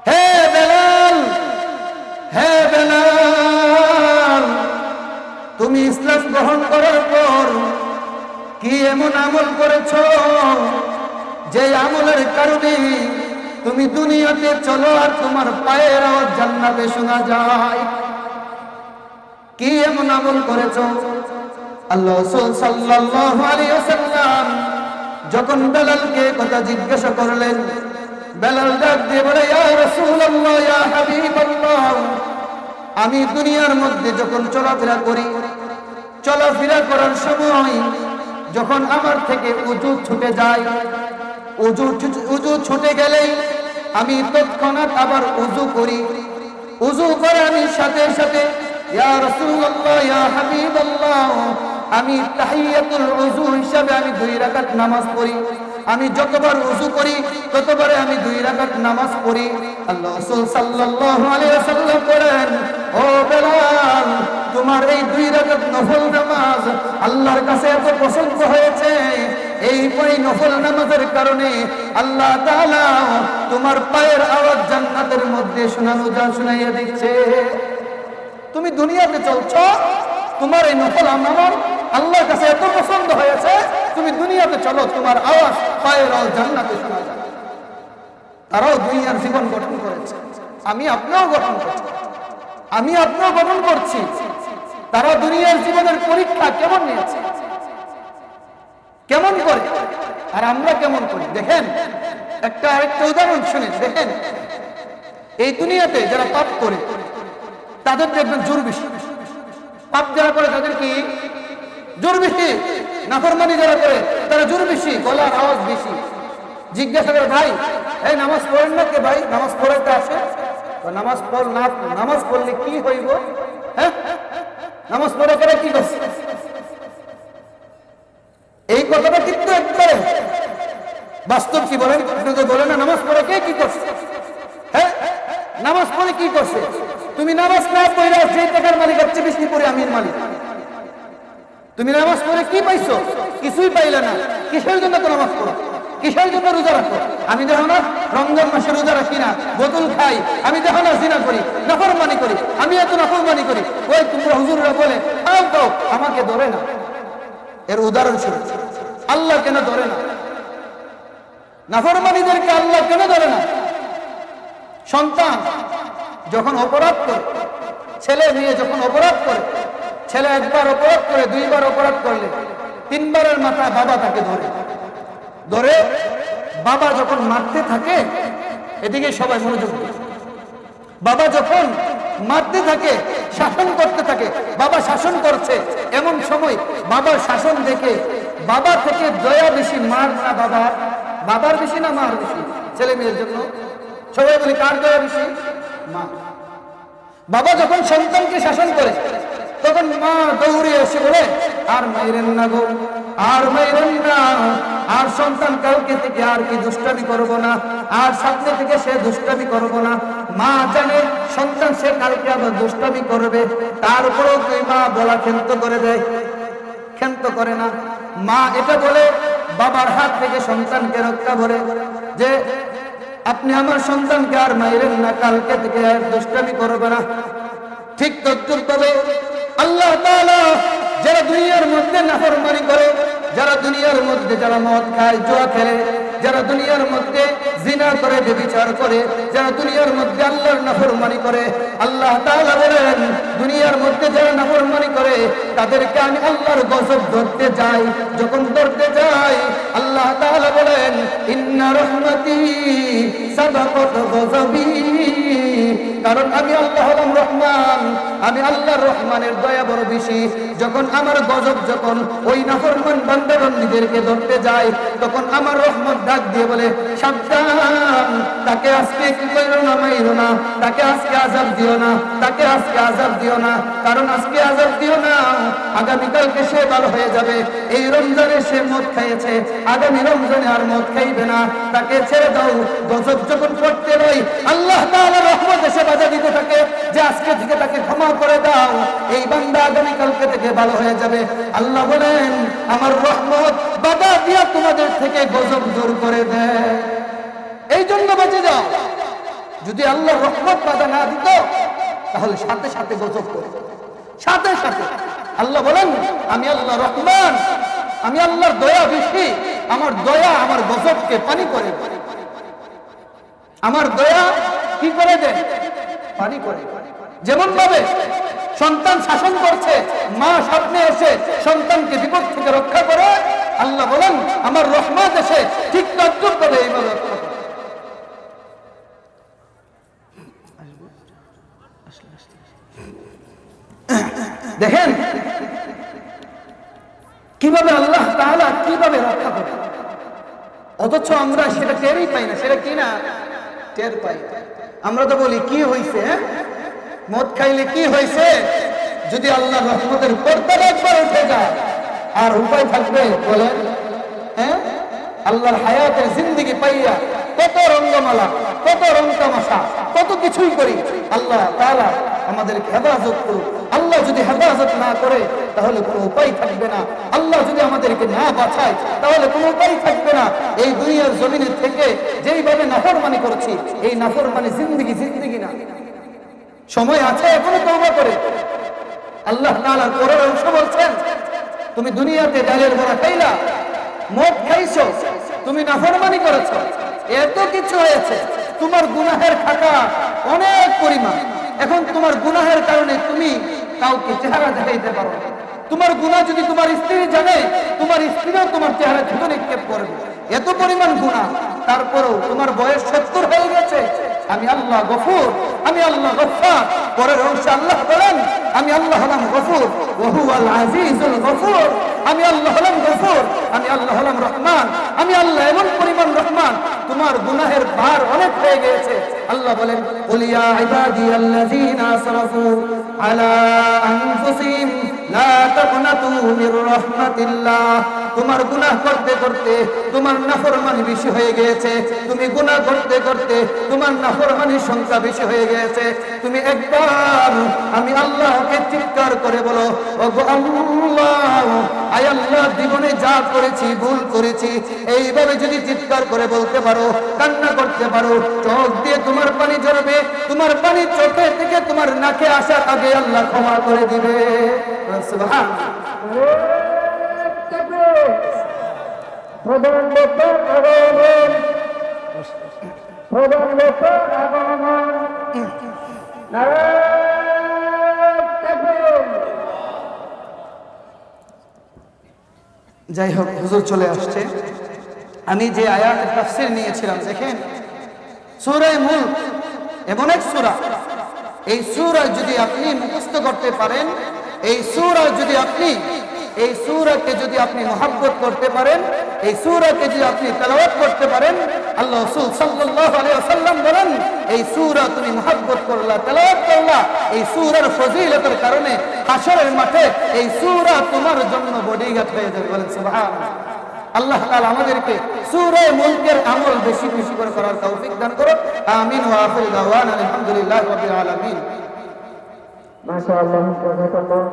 হে বেলাল, হে বেলাল, তুমি ইসলাম গ্রহণ করার পর কি এমন আমল করেছো যে আমলের কারণে তুমি দুনিয়াতে চলো আর তোমার পায়ের আওয়াজ জান্নাতে শোনা যায়? কি এমন আমল করেছো? আল্লাহ রাসূল সাল্লাল্লাহু আলাইহি ওয়াসাল্লাম যখন বেলালকে কথা জিজ্ঞাসা করলেন, বেলাল ডাক দিয়ে বলে, ইয়া রাসূলুল্লাহ, ইয়া হাবিবাল্লাহ, আমি দুনিয়ার মধ্যে যখন চলাফেরা করি, চলাফেরা করার সময় যখন আমার থেকে উযু ছুটে যায়, উযু ছুটে গেলেই আমি তৎক্ষণাৎ আবার উযু করি। উযু করে আমি সাথে সাথে ইয়া রাসূলুল্লাহ, ইয়া হাবিবাল্লাহ, আমি তাহিয়াতুল উযু হিসাবে আমি 2 রাকাত নামাজ পড়ি। আমি যতবার উযু করি ততবারে আমি 2 রাকাত নামাজ পড়ি। আল্লাহ রাসূল সাল্লাল্লাহু আলাইহি ওয়াসাল্লাম বলেন, ও বেলাল, তোমার এই 2 রাকাত নফল নামাজ আল্লাহর কাছে এত পছন্দ হয়েছে, এই নফল নামাজের কারণে আল্লাহ তাআলা তোমার পায়ের আওয়াজ জান্নাতের মধ্যে শোনাইয়া দিচ্ছে। তুমি দুনিয়াতে চলছো, তোমার এই নফল নামাজ আল্লাহর কাছে এত পছন্দ হয়েছে, তুমি দুনিয়াতে চলো, তোমার আওয়াজ পায়ের আওয়াজ জান্নাতে শোনা যায়। তারাও দুনিয়ার জীবন গঠন করেছে, আমি আপনিও গঠন করছি, আমি আপনিও গঠন করছি। তারা দুনিয়ার জীবনের পরীক্ষা কেমন নিয়েছে, কেমন করে, আর আমরা কেমন করি। দেখেন একটা উদাহরণ শুনে দেখেন, এই দুনিয়াতে যারা পাপ করে তাদের দেখবেন জোর বেশি, পাপ যারা করে তাদের কি জোর বেশি, নাফরমানি যারা করে তারা জোর বেশি, গলার আওয়াজ বেশি। জিজ্ঞাসা করে, ভাই এই নামাজ পড়েন না কে? ভাই নামাজ পড়াইতে আসে, নামাজ পড় না, নামাজ পড়লে কি হইব? হ্যাঁ, নামাজ পড়ে করে কি করছে? এই কথাটা কিন্তু একবারে বাস্তব। কি বলেন? আপনাকে বলে না নামাজ পড়ে কে কি করছে? হ্যাঁ, নামাজ পড়ে কি করছে? তুমি নামাজ না পড়ে যে টাকার মালিক হচ্ছে বিষ্ণুপুরে আমির মালিক, তুমি নামাজ পড়ে কি পাইছো? কিছুই পাইলে না। কিসের জন্য তো নামাজ পড়ো? কিসের জন্য রোজা রাখো? আমি দেখো না রমজান মাসে রোজা রাখি না, বোতল খাই, আমি দেখো না জিনা করি, নাফরমানি করি, আমি এত নাফরমানি করি। ওই তোমরা হুজুররা বলে খাও খাও, আমাকে ধরে না। এর উদাহরণ ছিল আল্লাহ কেন ধরে না? নাফরমানিদেরকে আল্লাহ কেন ধরে না? সন্তান যখন অপরাধ করে, ছেলে মেয়ে যখন অপরাধ করে, ছেলে একবার অপরাধ করে, 2 বার অপরাধ করলে 3 বারের মাথায় বাবা তাকে ধরে। বাবা যখন মারতে থাকে, এদিকে সবাই মনোযোগ দিন, বাবা যখন মারতে থাকে, শাসন করতে থাকে, বাবা শাসন করছে, এমন সময় বাবার শাসন দেখে বাবা থেকে দয়া বেশি, মার না বাবার? বাবার বেশি না মার বেশি? ছেলে মেয়ের জন্য সবাই বলি কার দয়া বেশি? মা। বাবা যখন সন্তানকে শাসন করে তখন মা দৌড়ে এসে বলে, আর মাইরেন না গো, আর মাইরেন না, আর সন্তান কালকে থেকে আর কি দুষ্টামি করবো না, আর সামনে থেকে সে দুষ্টামি করবো না। মা জানে সন্তান সে কালকে আবার দুষ্টামি করবে, তারপরেও তুই মা বলা ক্ষান্ত করে দেয়, ক্ষান্ত করে না। মা এটা বলে বাবার হাত থেকে সন্তানকে রক্ষা করে যে আপনি আমার সন্তানকে আর মাইরেন না, কালকে থেকে আর দুষ্টামি করবে না। ঠিক তদ্রুপভাবে আল্লাহ তাআলা যারা দুনিয়ার মধ্যে নাফরমানি করে, যারা দুনিয়ার মধ্যে যারা মদ খায়, জুয়া খেলে, যারা দুনিয়ার মধ্যে জিনা করে, ব্যভিচার করে, যারা দুনিয়ার মধ্যে আল্লাহর নাফরমানি করে, আল্লাহ তাআলা বলেন দুনিয়ার মধ্যে যারা নাফরমানি করে তাদেরকে আমি আল্লাহর গজব ধরতে যাই। যখন ধরতে যাই আল্লাহ তাআলা বলেন ইন্না রাহমাতি সাবাকাত গযবি, কারণ আমি আল্লাহ হলাম রহমান, আমি আল্লাহর রহমানের দয়া বড় বেশি। যখন আমার গজব যখন ওই নাফরমান বান্দাবান্দীদেরকে ধরতে যায়, তখন আমার রহমত ডাক দিয়ে বলে সাবধান, তাকে আজকে কি কইরো না, মাইরো না, তাকে আজকে আযাব দিও না, তাকে আজকে আযাব দিও না, কারণ আজকে আযাব দিও না, আগামীকালকে সে ভালো হয়ে যাবে। এই রমজানে সে মদ খাইয়েছে, আগামী রমজানে আর মদ খাইবে না, তাকে ছেড়ে দাও। গজব যখন পড়তে রই আল্লাহ তাআলা রহমত এসে বাধা দিতে থাকে যে আজকে থেকে তাকে ক্ষমা করে দাও, এই বান্দা আগামীকালকে থেকে ভালো হয়ে যাবে। আল্লাহ বলেন আমার রহমত বাধা দিয়া তোমাদের থেকে গজব দূর করে দেয়, এই জন্য বেঁচে যাও। যদি আল্লাহ রহমত বাধা না দিত তাহলে সাথে সাথে গজব করে, সাথে সাথে। আল্লাহ বলেন আমি আল্লাহ রহমান, আমি আল্লাহর দয়া বেশি, আমার দয়া আমার গজবকে পানি করে, আমার দয়া কি করে দেয়? পানি করে। যেমন ভাবে সন্তান শাসন করছে, মা স্বপ্নে এসে সন্তানকে বিপদ থেকে রক্ষা করে, আল্লাহ বলেন আমার রহমত এসে ঠিক তদ্রুপ ভাবে এইভাবে দেখেন কিভাবে আল্লাহ তাআলা কিভাবে রক্ষা করে, অথচ আমরা সেটা টেরই পাই না। সেটা কি না টের পাই। আমরা তো বলি কি হয়েছে, মদ খাইলে কি হয়েছে, যদি আল্লাহ রহমতের পর্দা একবার উঠে যায় আর উপায় থাকবে বলেন? হ্যাঁ, আল্লাহর হায়াতের জিন্দেগি পাইয়া কত রঙ্গমালা, কত রং তামাশা, কত কিছুই করি। আল্লাহ তাআলা আমাদেরকে হেফাজত করুক। আল্লাহ যদি হেফাজত না করে তাহলে কোনো উপায় থাকবে না। আল্লাহ যদি আমাদেরকে না বাঁচায় তাহলে কোনো উপায় থাকবে না। এই দুনিয়ার জমিনে থেকে যেইভাবে নাফরমানি করছি, এই নাফরমানি জিন্দেগি না। সময় আছে এখনো তওবা করে। আল্লাহ তাআলার পরের অংশ বলছেন, তুমি দুনিয়াতে ডালের বড়া খাইলা, মদ খাইছো, তুমি নাফরমানি করেছো, এত কিছু হয়েছে, তোমার গুনাহের খাতা অনেক পরিমাণ। এখন তোমার গুনাহের কারণে তুমি কাউকে চেহারা দেখাইতে পারো। তোমার গুনাহ যদি তোমার স্ত্রী জানে, তোমার স্ত্রীও তোমার চেহারা ধুলো নিক্ষেপ করবে, এত পরিমাণ গুনাহ। তারপরেও তোমার বয়স 70 হয়ে গেছে, আমি আল্লাহ গফুর, আমি আল্লাহ গফফার। পরের অংশে আল্লাহ বলেন আমি আল্লাহ হলাম গফুর ওয়া হুয়াল আজিজুল গফুর। আমি আল্লাহ হলাম গফুর, আমি আল্লাহ হলাম রহমান। আমি আল্লাহ এমন পরিমাণ রহমান, তোমার গুনাহের ভার অনেক হয়ে গেছে। আল্লাহ বলেন কুল ইয়া ইবাদিয়াল্লাযীনা আসরাফু আলা আনফুসিহিম লা তাকনাতু মির রাহমাতিল্লাহ। তোমার গুনাহ করতে করতে তোমার নাফরমানি বেশি হয়ে গিয়েছে, তুমি গুনাহ করতে করতে তোমার নাফরমানির সংখ্যা বেশি হয়ে গিয়েছে। তুমি একবার আমি আল্লাহকে চিৎকার করে বলো, ওগো আল্লাহ, আয় আল্লাহ, জীবনে যা করেছি ভুল করেছি, এইভাবে যদি চিৎকার করে বলতে পারো, কান্না করতে পারো, চোখ দিয়ে তোমার পানি ঝরবে, তোমার পানি চোখে থেকে তোমার নাকে আসার আগে আল্লাহ ক্ষমা করে দিবে। সুবহানাল্লাহ। যাই হোক, হুজুর চলে আসছে। আমি যে আয়াতের তাফসীর নিয়েছিলাম, দেখেন সূরা মুলক এমন এক সূরা, এই সূরা যদি আপনি মুখস্থ করতে পারেন, এই সূরাকে যদি আপনি মহব্বত করতে পারেন, এই সূরাকে যদি আপনি তেলাওয়াত করতে পারেন, আল্লাহ রাসূল সাল্লাল্লাহু আলাইহি ওয়াসাল্লাম বলেন এই সূরা তুমি মহব্বত করলা, তেলাওয়াত করলা, এই সূরার ফজিলতের কারণে হাশরের মাঠে এই সূরা তোমার জন্য বডিগার্ড হয়ে যাবে। বলেন সুবহানাল্লাহ। আল্লাহ তাআলা আমাদেরকে সূরা মুলকের আমল বেশি বেশি করে করার তৌফিক দান করুন। আমিন ওয়া আখিরু দাওয়ানা আলহামদুলিল্লাহি রাব্বিল আলামিন। মাশাআল্লাহ, জাযাকাল্লাহ।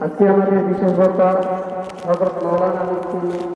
আজকে আমাদের বিশেষ বক্তা হযরত মাওলানা মুফতি